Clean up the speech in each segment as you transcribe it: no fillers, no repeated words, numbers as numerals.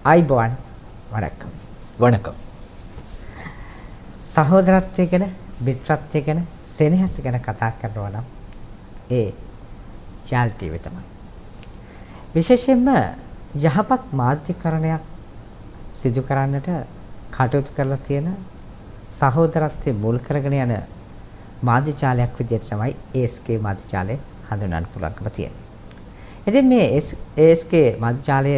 අයිබෝන් වණක්කම්. වණක්කම්. සහෝදරත්වය ගැන, මිත්‍රත්වය ගැන, සෙනෙහස ගැන කතා කරනවා නම් ඒ ජාල් ටීවී තමයි. විශේෂයෙන්ම යහපත් මාධ්‍යකරණයක් සිදු කරන්නට කටයුතු කරලා තියෙන සහෝදරත්වයේ මුල් කරගෙන යන මාධ්‍ය ජාලයක් විදිහට තමයි ASK මාධ්‍ය ජාලය හඳුන්වන්න පුළුවන්කම තියෙන්නේ. ඉතින් මේ ASK මාධ්‍ය ජාලය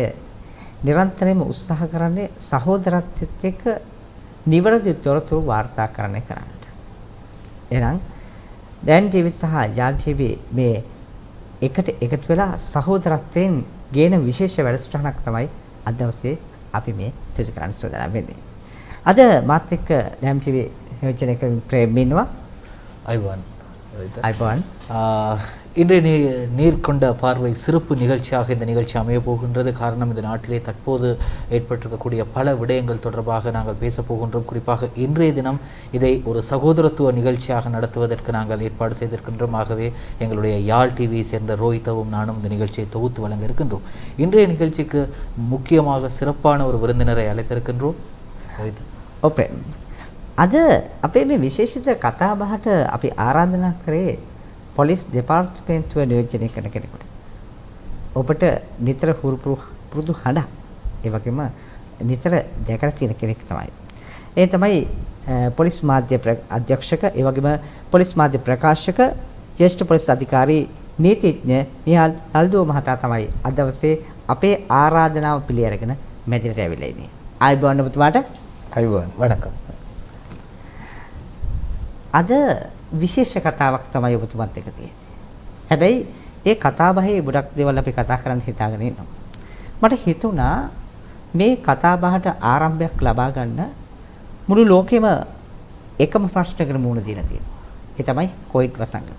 නිරන්තරයෙන්ම උත්සාහ කරන්නේ සහෝදරත්වයට එක්ක නිවැරදි තොරතුරු වාර්තාකරණය කරන්නට. එහෙනම් දැන් ටීවී සහ ජාල් ටීවී මේ එකට එකතු වෙලා සහෝදරත්වයෙන් ගේන විශේෂ වැඩසටහනක් තමයි අද දවසේ අපි මේ සිදු කරන්න සූදානම් වෙන්නේ. අද මාත් එක්ක දැන් ටීවී නියෝජනය කරන ප්‍රේම් ඉන්නවා. ஐபான் இன்றைய நீர்கொண்ட பார்வை சிறப்பு நிகழ்ச்சியாக இந்த நிகழ்ச்சி அமைய போகின்றது. காரணம், இந்த நாட்டிலே தற்போது ஏற்பட்டிருக்கக்கூடிய பல விடயங்கள் தொடர்பாக நாங்கள் பேச போகின்றோம். குறிப்பாக இன்றைய தினம் இதை ஒரு சகோதரத்துவ நிகழ்ச்சியாக நடத்துவதற்கு நாங்கள் ஏற்பாடு செய்திருக்கின்றோம். ஆகவே எங்களுடைய யாழ் டிவியை சேர்ந்த ரோஹிதவும் நானும் இந்த நிகழ்ச்சியை தொகுத்து வழங்க இருக்கின்றோம். இன்றைய நிகழ்ச்சிக்கு முக்கியமாக சிறப்பான ஒரு விருந்தினரை அழைத்திருக்கின்றோம். ஓகே, අද අපේ මේ විශේෂිත කතාබහට අපි ආරාධනා කරේ පොලිස් දෙපාර්තමේන්තුව නියෝජනය කරන කෙනෙකුට. ඔබට නිතර පුරුදු හඬ, ඒ වගේම නිතර දැකලා තියෙන කෙනෙක් තමයි. ඒ තමයි පොලිස් මාධ්‍ය අධ්‍යක්ෂක, ඒ වගේම පොලිස් මාධ්‍ය ප්‍රකාශක, ජ්‍යෙෂ්ඨ පොලිස් අධිකාරී නීතිඥ නිහාල් අල්දුව මහතා තමයි අද දවසේ අපේ ආරාධනාව පිළිඅරගෙන මැදිරියට ඇවිල්ලා ඉන්නේ. ආයුබෝවන් ඔබතුමාට. ආයුබෝවන්. වණකම්. අද විශේෂ කතාවක් තමයි ඔබතුමත් එක්ක තියෙන්නේ. හැබැයි ඒ කතාබහේ ගොඩක් දේවල් අපි කතා කරන්න හිතාගෙන ඉන්නවා. මට හිතුණා මේ කතාබහට ආරම්භයක් ලබා ගන්න මුළු ලෝකෙම එකම ප්‍රශ්නයකට මුහුණ දීලා තියෙනවා. ඒ තමයි කොවිඩ් වසංගතය.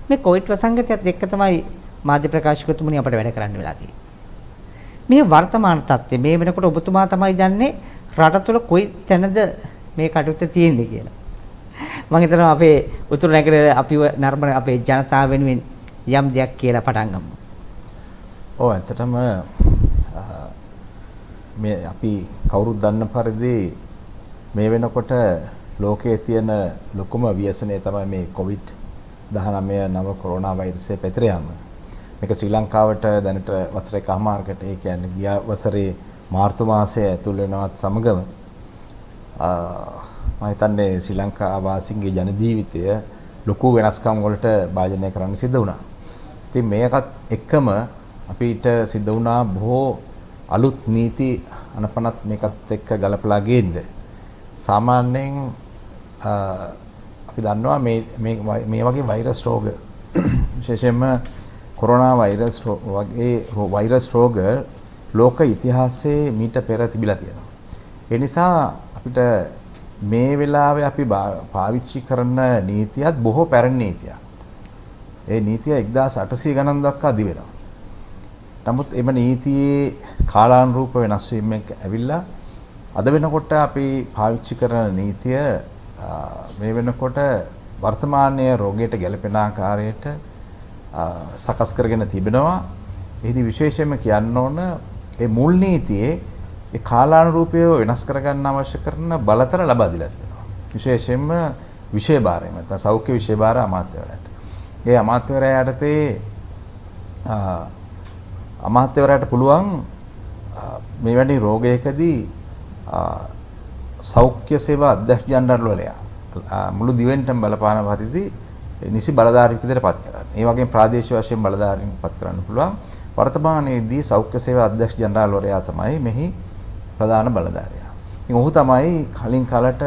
මේ කොවිඩ් වසංගතයත් එක්ක තමයි මාධ්‍ය ප්‍රකාශකතුමනි අපිට වැඩ කරන්න වෙලා තියෙන්නේ. මේ වර්තමාන තත්ත්වය මේ වෙනකොට ඔබතුමා තමයි දන්නේ රට තුළ කොයි තැනද මේ කටයුත්ත තියෙන්නේ කියලා. මම හිතනවා අපේ උතුරු නැගෙනහිර අපිව නර්මන අපේ ජනතාව වෙනුවෙන් යම් දෙයක් කියලා පටන් ගමු. ඔව්, ඇත්තටම මේ අපි කවුරුත් දන්න පරිදි මේ වෙනකොට ලෝකයේ තියෙන ලොකුම ව්‍යසනය තමයි මේ COVID-19 නව කොරෝනා වෛරසය පැතිර යාම. මේක ශ්‍රී ලංකාවට දැනට වසර එකමාරකට, ඒ කියන්නේ ගිය වසරේ මාර්තු මාසයේ ඇතුල් වෙනවත් සමගම මම හිතන්නේ ශ්‍රී ලංකා වාසීන්ගේ ජන ජීවිතය ලොකු වෙනස්කම් වලට භාජනය කරන්න සිද්ධ වුණා. ඉතින් මේකත් එක්කම අපිට සිද්ධ වුණා බොහෝ අලුත් නීති අනපනත් මේකත් එක්ක ගලපලා ගේන්න. සාමාන්‍යයෙන් අපි දන්නවා මේ වගේ වෛරස් රෝග, විශේෂයෙන්ම කොරෝනා වෛරස් වගේ වෛරස් රෝග ලෝක ඉතිහාසයේ මීට පෙර තිබිලා තියෙනවා. ඒ නිසා අපිට මේ වෙලාවේ අපි පාවිච්චි කරන නීතියත් බොහෝ පැරණි නීතියක්. ඒ නීතිය 1800 ගණන් දක්වා දි වෙනවා. නමුත් එම නීතියේ කාලානුරූප වෙනස් වීමක් ඇවිල්ලා අද වෙනකොට අපි පාවිච්චි කරන නීතිය මේ වෙනකොට වර්තමානයේ රෝගයට ගැළපෙන ආකාරයට සකස් කරගෙන තිබෙනවා. එහිදී විශේෂයෙන්ම කියන්න ඕන ඒ මුල් නීතියේ ඒ කාලානුරූපීව වෙනස් කරගන්න අවශ්‍ය කරන බලතල ලබා දීලා තියෙනවා. විශේෂයෙන්ම විෂය භාරය, නැත්නම් සෞඛ්‍ය විෂය භාර අමාත්‍යවරයාට. ඒ අමාත්‍යවරයා යටතේ අමාත්‍යවරයාට පුළුවන් මෙවැනි රෝගයකදී සෞඛ්‍ය සේවා අධ්‍යක්ෂ ජනරල්වරයා මුළු දිවෙන්ටම බලපාන පරිදි නිසි බලධාරියෙක් විදිහට පත් කරන්න. ඒ වගේම ප්‍රාදේශීය වශයෙන් බලධාරීන් පත් කරන්න පුළුවන්. වර්තමානයේදී සෞඛ්‍ය සේවා අධ්‍යක්ෂ ජනරල්වරයා තමයි මෙහි ප්‍රධාන බලධාරියා. ඉතින් ඔහු තමයි කලින් කාලට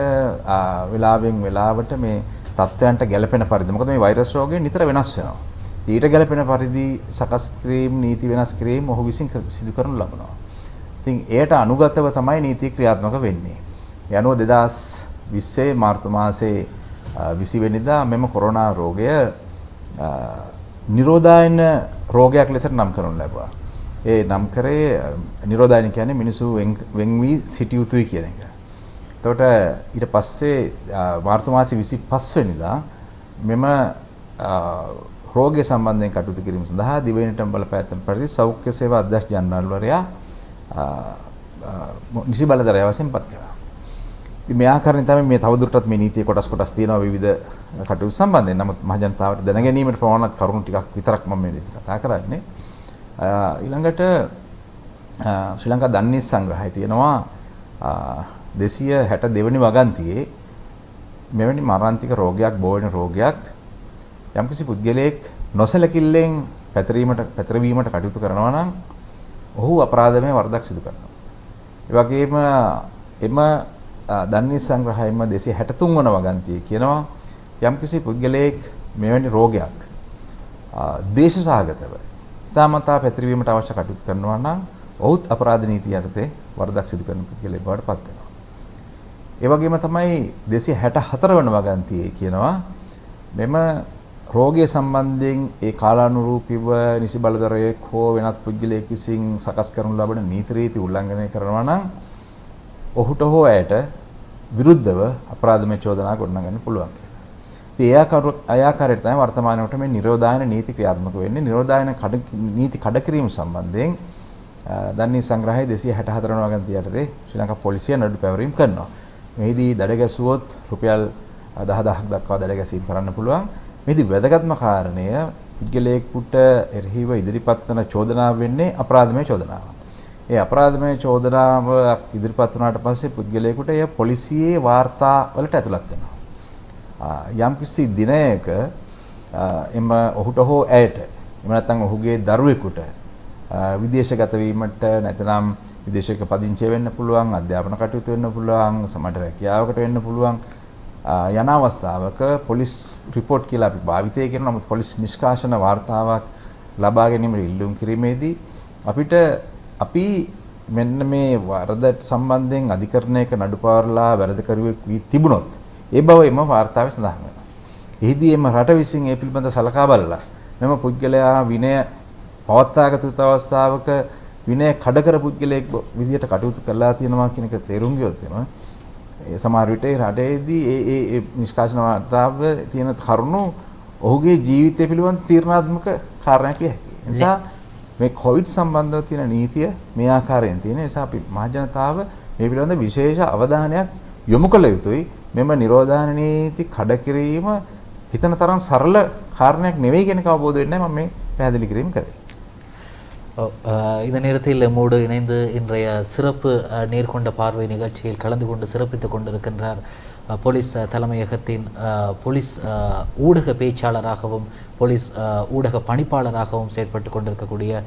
වෙලාවෙන් වෙලාවට මේ තත්ත්වයන්ට ගැළපෙන පරිදි, මොකද මේ වෛරස් රෝගය නිතර වෙනස් වෙනවා. ඊට ගැළපෙන පරිදි සකස් කිරීම, නීති වෙනස් කිරීම ඔහු විසින් සිදු කරනු ලබනවා. ඉතින් එයට අනුගතව තමයි නීති ක්‍රියාත්මක වෙන්නේ. ඒ අනුව 2020 මාර්තු මාසයේ 20 වෙනිදා මෙම කොරෝනා රෝගය නිරෝධායන රෝගයක් ලෙසට නම් කරනු ලැබුවා. ඒ නම් කරේ නිරෝධායන කියන්නේ මිනිසු වෙන් වී සිටිය යුතුයි කියන එක. එතකොට ඊට පස්සේ මාර්තු මාසයේ 25 වෙනිදා මෙම රෝගය සම්බන්ධයෙන් කටයුතු කිරීම සඳහා දිවයිනටම බලපෑම් පරිදි සෞඛ්‍ය සේවා අධ්‍යක්ෂ ජනරල්වරයා නිසි බලධරය වශයෙන් පත් කරා. ඉතින් මේ ආකාරයෙන් තමයි මේ තවදුරටත් මේ නීතියේ කොටස් තියෙනවා විවිධ කටයුතු සම්බන්ධයෙන්. නමුත් මහ ජනතාවට දැන ගැනීමට ප්‍රමාණවත් කරුණු ටිකක් විතරක් මම මේ කතා කරන්නේ. ඊළඟට ශ්‍රී ලංකා දන්නේ සංග්‍රහය තියෙනවා 262 වෙනි වගන්තියේ මෙවැනි මරාන්තික රෝගයක් බෝ වෙන රෝගයක් යම්කිසි පුද්ගලයෙක් නොසලකිල්ලෙන් පැතිරවීමට කටයුතු කරනවා නම් ඔහු අපරාධමය වරදක් සිදු කරනවා. ඒ වගේම එම දන්නේ සංග්‍රහයෙන්ම 263 වන වගන්තියේ කියනවා යම්කිසි පුද්ගලයෙක් මෙවැනි රෝගයක් දේශසහගතව ඉතාමතා පැතිරවීමට අවශ්‍ය කටයුතු කරනවා නම් ඔහුත් අපරාධ නීතිය යටතේ වරදක් සිදු කරන පුද්ගලයෙක් බවට පත් වෙනවා. ඒ වගේම තමයි 264 වන වගන්තියේ කියනවා මෙම රෝගය සම්බන්ධයෙන් ඒ කාලානුරූපීව නිසි බලධරයෙක් හෝ වෙනත් පුද්ගලයෙක් විසින් සකස් කරනු ලබන නීති රීති උල්ලංඝනය කරනවා නම් ඔහුට හෝ ඇයට විරුද්ධව අපරාධමය චෝදනා ගොඩනගන්න පුළුවන් කියලා. ඉතින් ඒ ආකාරයට තමයි වර්තමානයේ මේ නිරෝධායන නීති ක්‍රියාත්මක වෙන්නේ. නිරෝධායන නීති කඩකිරීම සම්බන්ධයෙන් දන්නේ සංග්‍රහය 264 වන වගන්තිය යටතේ ශ්‍රී ලංකා පොලිසිය නඩු පැවරීම් කරනවා. මෙහිදී දඩ ගැසුවොත් රුපියල් 10000ක් දක්වා දඩ ගැසීම් කරන්න පුළුවන්. මෙහිදී වැදගත්ම කාරණය පුද්ගලයෙකුට එරෙහිව ඉදිරිපත් වන චෝදනාව වෙන්නේ අපරාධමය චෝදනාව. ඒ අපරාධමය චෝදනාව ඉදිරිපත් වුණාට පස්සේ පුද්ගලයෙකුට එය පොලිසියේ වාර්තා වලට ඇතුළත් වෙනවා. යම්කිසි දිනයක එම ඔහුට හෝ ඇයට එහෙම නැත්නම් ඔහුගේ දරුවෙකුට විදේශගත වීමට නැත්නම් විදේශයක පදිංචි වෙන්න පුළුවන්, අධ්‍යාපන කටයුතු වෙන්න පුළුවන්, සමහර රැකියාවකට වෙන්න පුළුවන් යන අවස්ථාවක පොලිස් රිපෝට් කියලා අපි භාවිතය කරන නමුත් පොලිස් නිෂ්කාශන වාර්තාවක් ලබා ගැනීමට ඉල්ලුම් කිරීමේදී අපි මෙන්න මේ වරදට සම්බන්ධයෙන් අධිකරණයක නඩු පවරලා වැරදිකරුවෙක් වී තිබුණොත් ඒ බව එම වාර්තාවේ සඳහන් වෙනවා. එහිදී එම රට විසින් ඒ පිළිබඳ සලකා බලලා මෙම පුද්ගලයා විනය පවත්වාගත යුතු අවස්ථාවක විනය කඩකර පුද්ගලයෙක් විදියට කටයුතු කළා තියෙනවා කියන එක තේරුම් ගියොත් එම ඒ සමහර විට රටේදී ඒ නිෂ්කාශන වාර්තාවේ තියෙන කරුණු ඔහුගේ ජීවිතය පිළිබඳ තීරණාත්මක කාරණයක් විය හැකියි. ඒ නිසා මේ කොවිඩ් සම්බන්ධව තියෙන නීතිය මේ ආකාරයෙන් තියෙන නිසා අපි මහ ජනතාව මේ පිළිබඳ විශේෂ අවධානයක් යොමු කළ යුතුයි. මෙම නිරෝධායන නීති කඩකිරීම හිතන තරම් සරල කාරණයක් නෙවෙයි කියන එක අවබෝධ වෙන්නේ මම මේ පැහැදිලி කිරීම කරේ. இந்த நேரத்தில் நம்மோடு இணைந்து இன்றைய சிறப்பு நேர்கொண்ட பார்வை நிகழ்ச்சியில் கலந்து கொண்டு சிறப்பித்துக் கொண்டிருக்கின்றார் போலீஸ் தலைமையகத்தின் போலீஸ் ஊடக பேச்சாளராகவும் போலீஸ் ஊடக பணிப்பாளராகவும் செயல்பட்டு கொண்டிருக்கக்கூடிய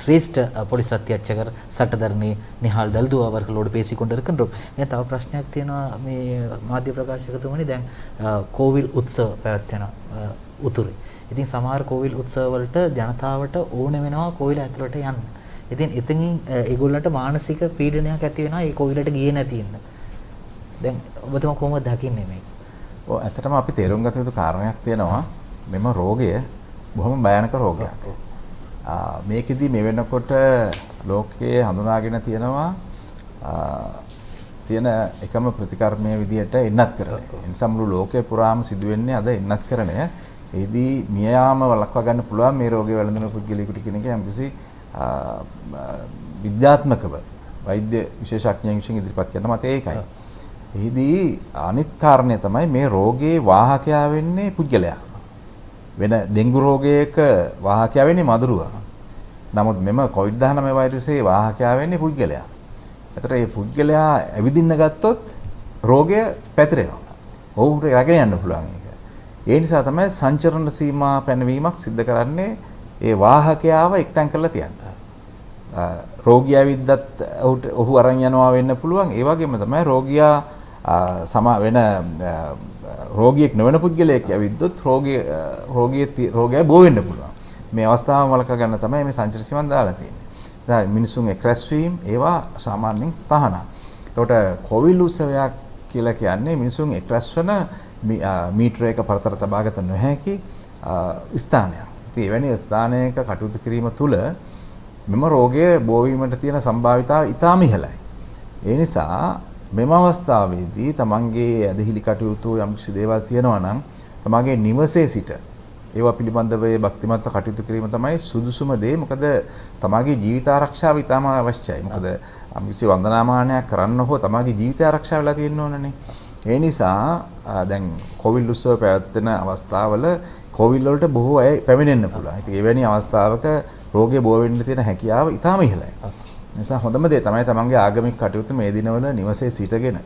ශ්‍රේෂ්ඨ පොලිස් අධ්‍යක්ෂකர் සටදරණී නිහාල් දල්දුව අවர்களோடு பேசி கொண்டிருக்கின்றோம். දැන් තව ප්‍රශ්නයක් තියෙනවා මේ මාධ්‍ය ප්‍රකාශකතුමනි දැන් කෝවිල් උත්සව පැවැත්වෙන උතුරේ. ඉතින් සමහර කෝවිල් උත්සව වලට ජනතාවට ඕන වෙනවා කෝවිල ඇතුළට යන්න. ඉතින් එතනින් ඒගොල්ලන්ට මානසික පීඩනයක් ඇති වෙනවා ඒ කෝවිලට ගියේ නැති ඉන්න. දැන් ඔබතුමා කොහොමද දකින්නේ මේක? ඔව් ඇත්තටම අපි තේරුම් ගත යුතු කාරණයක් තියෙනවා. මෙම රෝගය බොහොම භයානක රෝගයක්. මේකෙදි මේ වෙනකොට ලෝකයේ හඳුනාගෙන තියෙනවා තියෙන එකම ප්‍රතිකර්මය විදියට එන්නත් කරන. ඒ නිසා මුළු ලෝකේ පුරාම සිදුවෙන්නේ අද එන්නත් කරණය. ඒදී මියාම වළක්වා ගන්න පුළුවන් මේ රෝගය වැළඳෙන පුද්ගලයෙකුට කියන එක යම්කිසි විද්‍යාත්මකව වෛද්‍ය විශේෂඥයන් විසින් ඉදිරිපත් කරන මතය ඒකයි. එහිදී අනිත් කාරණය තමයි මේ රෝගේ වාහකයා වෙන්නේ පුද්ගලයා. වෙන ඩෙන්ගු රෝගයක වාහකයා වෙන්නේ මදුරුවා. නමුත් මෙම COVID-19 වෛරසයේ වාහකයා වෙන්නේ පුද්ගලයා. ඒතර මේ පුද්ගලයා ඇවිදින්න ගත්තොත් රෝගය පැතිරෙනවා. ඔහුට රැගෙන යන්න පුළුවන් ඒක. ඒ නිසා තමයි සංචරණ සීමා පැනවීමක් සිද්ධ කරන්නේ ඒ වාහකයාව එක්තැන් කරලා තියන්න. රෝගියා ඇවිද්දත් ඔහු අරන් යනවා වෙන්න පුළුවන්. ඒ වගේම තමයි රෝගියා වෙන රෝගියෙක් නොවන පුද්ගලයෙක් ඇවිද්දොත් රෝගය බෝ වෙන්න පුළුවන්. මේ අවස්ථාව වළක්වා ගන්න තමයි මේ සංචාර සීමාව දාලා තියෙන්නේ. දැන් මිනිසුන් එක්රැස් වීම ඒවා සාමාන්‍යයෙන් තහනම්. එතකොට කොවිල් උත්සවයක් කියලා කියන්නේ මිනිසුන් එක්රැස් වෙන මීටරයක පරතර තබාගත නොහැකි ස්ථානයක්. ඉතින් එවැනි ස්ථානයක කටයුතු කිරීම තුළ මෙම රෝගය බෝ වීමට තියෙන සම්භාවිතාව ඉතාම ඉහළයි. ඒ නිසා මෙම අවස්ථාවේදී තමන්ගේ ඇදහිලි කටයුතු යම් කිසි දේවල් තියෙනවා නම් තමන්ගේ නිවසේ සිට ඒවා පිළිබඳව ඒ භක්තිමත්ව කටයුතු කිරීම තමයි සුදුසුම දේ. මොකද තමාගේ ජීවිත ආරක්ෂාව ඉතාම අවශ්‍යයි. මොකද අම්කිසි වන්දනාමානයක් කරන්න හෝ තමාගේ ජීවිතය ආරක්ෂා වෙලා තියෙන්න ඕනනේ. ඒ නිසා දැන් කොවිල් උත්සව පැවැත්වෙන අවස්ථාවල කොවිල් වලට බොහෝ අය පැමිණෙන්න පුළුවන්. ඉතින් එවැනි අවස්ථාවක රෝගය බෝ වෙන්න තියෙන හැකියාව ඉතාම ඉහළයි. ඒ නිසා හොඳම දේ තමයි තමන්ගේ ආගමික කටයුතු මේ දිනවල නිවසේ සිටගෙන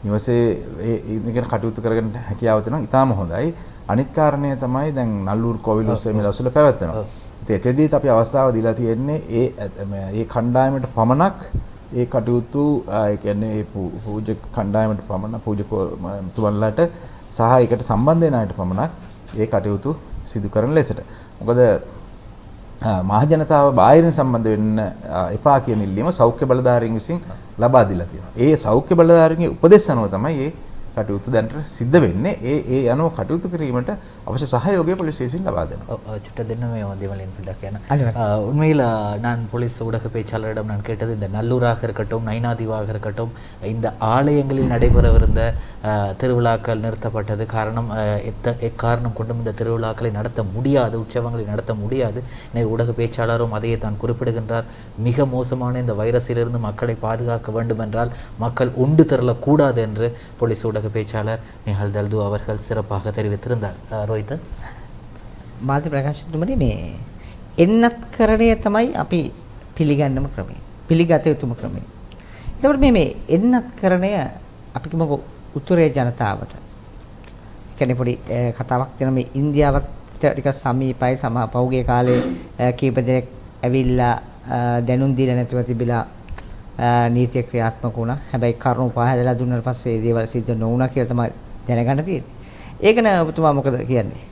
නිවසේ ඒ කටයුතු කරගෙන හැකියාව තියෙනවා ඉතාම හොඳයි. අනිත් කාරණය තමයි දැන් නල්ලූර් කොවිල් උත්සවය මේ දවස්වල පැවැත්වෙනවා. ඉතින් එතෙදීත් අපි අවස්ථාව දීලා තියෙන්නේ ඒ කණ්ඩායමට පමණක් ඒ කටයුතු ඒ කියන්නේ ඒ පූජක කණ්ඩායමට පමණ පූජකතුමන්ලාට සහ ඒකට සම්බන්ධ වෙන අයට පමණක් ඒ කටයුතු සිදු කරන ලෙසට. මොකද මහජනතාව බාහිරින් සම්බන්ධ වෙන්න එපා කියන ඉල්ලීම සෞඛ්‍ය බලධාරීන් විසින් ලබා දීලා තියෙනවා. ඒ සෞඛ්‍ය බලධාරීන්ගේ උපදෙස් අනුව තමයි මේ කටයුතු දැන්ට සිද්ධ වෙන්නේ. ඒ අනුව කටයුතු කිරීමට අවශ්‍ය සහයෝගය පොලිසිය විසින් ලබா දෙනවා. சிட்ட தினமே தேவலின் பிள்ளைக்கான உண்மையில் நான் போலீஸ் ஊடக பேச்சாளரிடம் நான் கேட்டது இந்த நல்லூராக இருக்கட்டும் நைனாதீவாக இருக்கட்டும் இந்த ஆலயங்களில் நடைபெறவிருந்த திருவிழாக்கள் நிறுத்தப்பட்டது காரணம் எக்காரணம் கொண்டும் இந்த திருவிழாக்களை நடத்த முடியாது, உற்சவங்களை நடத்த முடியாது. எனவே ஊடக பேச்சாளரும் அதையே தான் குறிப்பிடுகின்றார். மிக மோசமான இந்த வைரஸிலிருந்து மக்களை பாதுகாக்க வேண்டும் என்றால் மக்கள் உண்டு திரளக்கூடாது என்று போலீஸ் ஊடக பேச்சாளர் நிஹால் தல்து அவர்கள் சிறப்பாக தெரிவித்திருந்தார். ரோஹிත මාධ්‍ය ප්‍රකාශනතුමනි මේ එන්නත්කරණය තමයි අපි පිළිගන්නම ක්‍රමය. පිළිගත යුතුම ක්‍රමය. එතකොට මේ එන්නත්කරණය අපි කිව්වක උතුරේ ජනතාවට කියන්නේ පොඩි කතාවක් තියෙනවා මේ ඉන්දියාවත් ටිකක් සමීපයි පහුගිය කාලේ කීප දෙනෙක් ඇවිල්ලා දැනුම් දීලා නැතුව තිබිලා නීතිය ක්‍රියාත්මක වුණා. හැබැයි කරුණු පහදලා දුන්නාට පස්සේ ඒ දේවල් සිද්ධ නොවුණා කියලා තමයි දැනගන්න තියෙන්නේ. ඒක න ඔබතුමා මොකද කියන්නේ?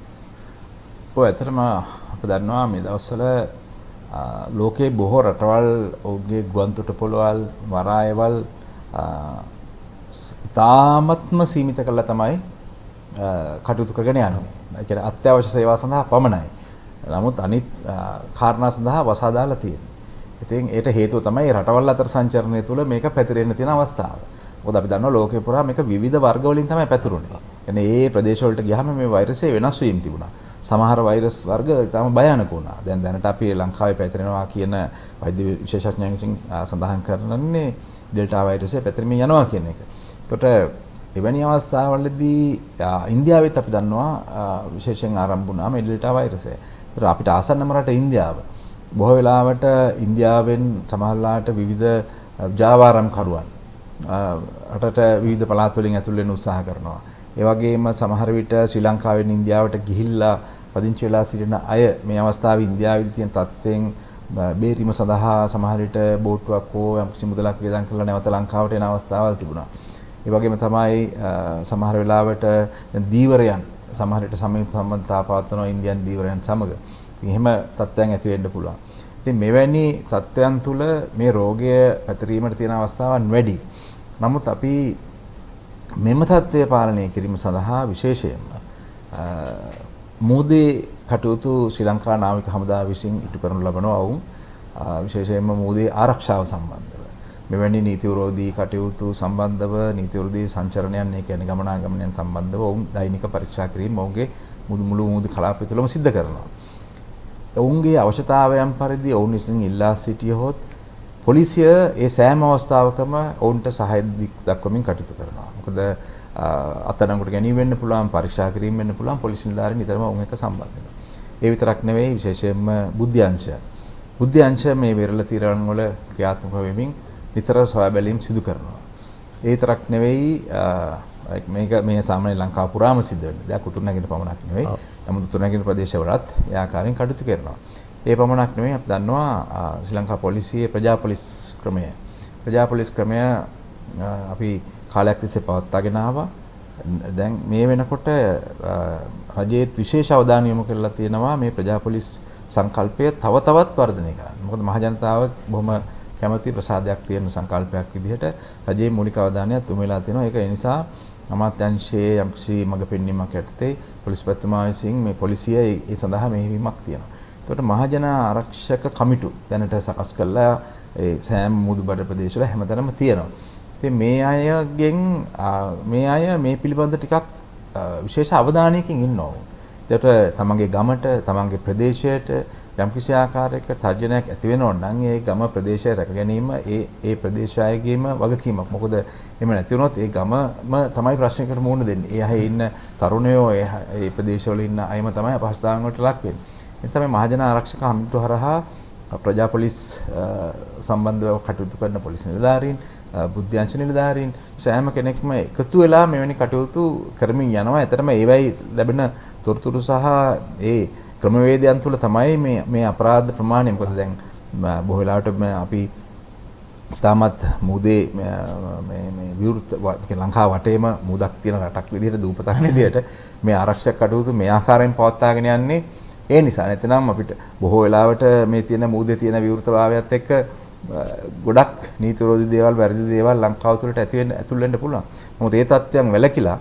ඔව් ඇත්තටම අප දන්නවා මේ දවස්වල ලෝකේ බොහෝ රටවල් ඔවුන්ගේ ගුවන්තොටුපළවල් වරායවල් තාමත්ම සීමිත කරලා තමයි කටයුතු කරගෙන යන්නේ. ඒ කියන්නේ අත්‍යවශ්‍ය සේවා සඳහා පමණයි. නමුත් අනිත් කාරණා සඳහා වසා දාලා තියෙනවා. ඉතින් ඒට හේතුව තමයි රටවල් අතර සංචරණය තුළ මේක පැතිරෙන්න තියෙන අවස්ථාව. මොකද අපි දන්නවා ලෝකේ පුරා මේක විවිධ වර්ග වලින් තමයි පැතිරුනේ. يعني ඒ ප්‍රදේශ වලට ගියාම මේ වෛරසය වෙනස් වීම තිබුණා. සමහර වෛරස් වර්ග ඊටම භයානක වුණා. දැන් දැනට අපි ලංකාවේ පැතිරෙනවා කියන වෛද්‍ය විශේෂඥයන් විසින් සඳහන් කරන්නේ ඩෙල්ටා වෛරසය පැතිරෙමින් යනවා කියන එක. ඒකට එවැනි අවස්ථාවලදී ඉන්දියාවෙත් අපි දන්නවා විශේෂයෙන් ආරම්භ වුණා මේ ඩෙල්ටා වෛරසය. ඒකට අපිට ආසන්නම රට ඉන්දියාව. බොහෝ වෙලාවට ඉන්දියාවෙන් සමහරලාට විවිධ ජාවාරම් කරුවන් රටට විවිධ පළාත් වලින් ඇතුල් වෙන්න උත්සාහ කරනවා. ඒ වගේම සමහර විට ශ්‍රී ලංකාවෙන් ඉන්දියාවට ගිහිල්ලා පදිංචි වෙලා සිටින අය මේ අවස්ථාවේ ඉන්දියාවේ තියෙන තත්ත්වයෙන් බේරීම සඳහා සමහර විට බෝට්ටුවක් හෝ යම්කිසි මුදලක් වියදම් කරලා නැවත ලංකාවට එන අවස්ථාවල් තිබුණා. ඒ වගේම තමයි සමහර වෙලාවට දීවරයන් සමහර විට සම්බන්ධතා පවත්වන ඉන්දියන් දීවරයන් සමග එහෙම තත්ත්වයන් ඇති වෙන්න පුළුවන්. ඉතින් මෙවැනි තත්ත්වයන් තුළ මේ රෝගය පැතිරීමට තියෙන අවස්ථාවන් වැඩි. නමුත් අපි මෙම තත්ත්වය පාලනය කිරීම සඳහා විශේෂයෙන්ම මූදේ කටයුතු ශ්‍රී ලංකා නාවික හමුදාව විසින් ඉටු කරනු ලබනවා. වුන් විශේෂයෙන්ම මූදේ ආරක්ෂාව සම්බන්ධව මෙවැනි නීති විරෝධී කටයුතු සම්බන්ධව නීති විරෝධී සංචරණයන් ඒ කියන්නේ ගමනාගමනයන් සම්බන්ධව වුන් දෛනික පරීක්ෂා කිරීම ඔවුන්ගේ මුළු මූදේ කලාපය තුළම සිද්ධ කරනවා. ඔවුන්ගේ අවශ්‍යතාවයන් පරිදි ඔවුන් විසින් ඉල්ලා සිටියහොත් පොලිසිය ඒ සෑම අවස්ථාවකම ඔවුන්ට සහාය දක්වමින් කටයුතු කරනවා. මොකද අත්අඩංගුවට ගැනීම වෙන්න පුළුවන්, පරීක්ෂා කිරීම වෙන්න පුළුවන්, පොලිස් නිලධාරීන් නිතරම ඔවුන් එක්ක සම්බන්ධ වෙනවා. ඒ විතරක් නෙවෙයි විශේෂයෙන්ම බුද්ධි අංශ මේ වෙරළ තීරණ වල ක්‍රියාත්මක වෙමින් නිතර සොයා බැලීම් සිදු කරනවා. ඒ විතරක් නෙවෙයි මේ සාමාන්‍ය ලංකාව පුරාම සිද්ධ වෙන දෙයක් උතුරුනැගින පමණක් නෙවෙයි. නමුත් උතුරුනැගින ප්‍රදේශවලත් ඒ ආකාරයෙන් කටයුතු කරනවා. ඒ පමණක් නෙවෙයි අපි දන්නවා ශ්‍රී ලංකා පොලිසියේ ප්‍රජා පොලිස් ක්‍රමය අපි කාලයක් තිස්සේ පවත්වාගෙන ආවා. දැන් මේ වෙනකොට රජයේ විශේෂ අවධානය යොමු කරලා තියෙනවා මේ ප්‍රජා පොලිස් සංකල්පය තව තවත් වර්ධනය කරන්න. මොකද මහ ජනතාව බොහොම කැමැති ප්‍රසාදයක් තියෙන සංකල්පයක් විදිහට රජයේ මූලික අවධානයත් යොමු වෙලා තියෙනවා. ඒක ඒ නිසා අමාත්‍යාංශයේ යම්කිසි මඟ පෙන්වීමක් යටතේ පොලිස්පතිතුමා විසින් මේ පොලිසිය ඒ සඳහා මෙහෙයවීමක් තියෙනවා. එතකොට මහජන ආරක්ෂක කමිටු දැනට සකස් කළා ඒ සෑම මුදුබඩ ප්‍රදේශවල හැමතැනම තියෙනවා. ඉතින් මේ අය මේ පිළිබඳ ටිකක් විශේෂ අවධානයකින් ඉන්නවා. ඒකට තමන්ගේ ගමට තමන්ගේ ප්‍රදේශයට යම්කිසි ආකාරයකට තර්ජනයක් ඇති වෙනවා නම් ඒ ගම ප්‍රදේශය රැක ගැනීම ඒ ප්‍රදේශයේගේම වගකීමක්. මොකද එහෙම නැති වුණොත් ඒ ගමම තමයි ප්‍රශ්නයකට මුහුණ දෙන්නේ. ඒ අය ඉන්න තරුණයෝ ඒ ප්‍රදේශවල ඉන්න අයම තමයි අපහසුතාවයන් වලට ලක් වෙන්නේ. ඒ නිසා මේ මහජන ආරක්ෂක හමුදුව හරහා ප්‍රජා පොලිස් සම්බන්ධව කටයුතු කරන පොලිස් නිලධාරීන්, බුද්ධ්‍යංශ නිලධාරීන් සෑම කෙනෙක්ම එකතු වෙලා මෙවැනි කටයුතු කරමින් යනවා. ඇත්තටම ඒවයි ලැබෙන තොරතුරු සහ ඒ ක්‍රමවේදයන් තුළ තමයි මේ අපරාධ ප්‍රමාණය. මොකද දැන් බොහෝ වෙලාවට අපි තාමත් මුදේ මේ විවෘත ලංකාව වටේම මුදක් තියෙන රටක් විදිහට දූපතක් විදිහට මේ ආරක්ෂක කටයුතු මේ ආකාරයෙන් පවත්වාගෙන යන්නේ ඒ නිසා. නැත්නම් අපිට බොහෝ වෙලාවට මේ තියෙන මුදේ තියෙන විවෘතභාවයත් එක්ක ගොඩක් නීති විරෝධී දේවල්, වැරදි දේවල් ලංකාව තුළට ඇතුල් වෙන්න පුළුවන්. මොකද ඒ තත්ත්වයන් වැළකීලා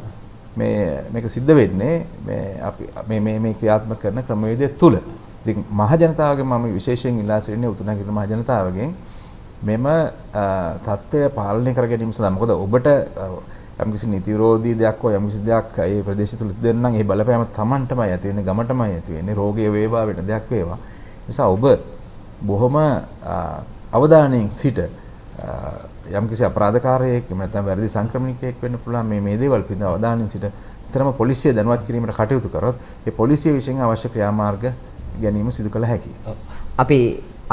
මේක සිද්ධ වෙන්නේ මේ ක්‍රියාත්මක කරන ක්‍රමවේදය තුල. ඉතින් මහ ජනතාවගෙන් මම විශේෂයෙන් ඉල්ලා සිටින්නේ උතුරනගර මහ ජනතාවගෙන් මෙම තත්ත්වය පාලනය කර ගැනීම සඳහා. මොකද ඔබට යම්කිසි නීති විරෝධී දෙයක් හෝ යම්කිසි දෙයක් ඒ ප්‍රදේශය තුල දෙන්න නම් ඒ බලපෑම Tamanටමයි ඇති වෙන්නේ, ගමටමයි ඇති වෙන්නේ, රෝගය වේවා වෙන දෙයක් වේවා. නිසා ඔබ බොහොම අවධානයෙන් සිට යම්කිසි අපරාධකාරයෙක් එහෙම නැත්නම් වැරදි සංක්‍රමණිකයෙක් වෙන්න පුළුවන් මේ දේවල් පිළිබඳව අවධානයෙන් සිට විතරම පොලිසිය දැනුවත් කිරීමට කටයුතු කරොත් ඒ පොලිසිය විසින් අවශ්‍ය ක්‍රියාමාර්ග ගැනීම සිදු කළ හැකියි. අපි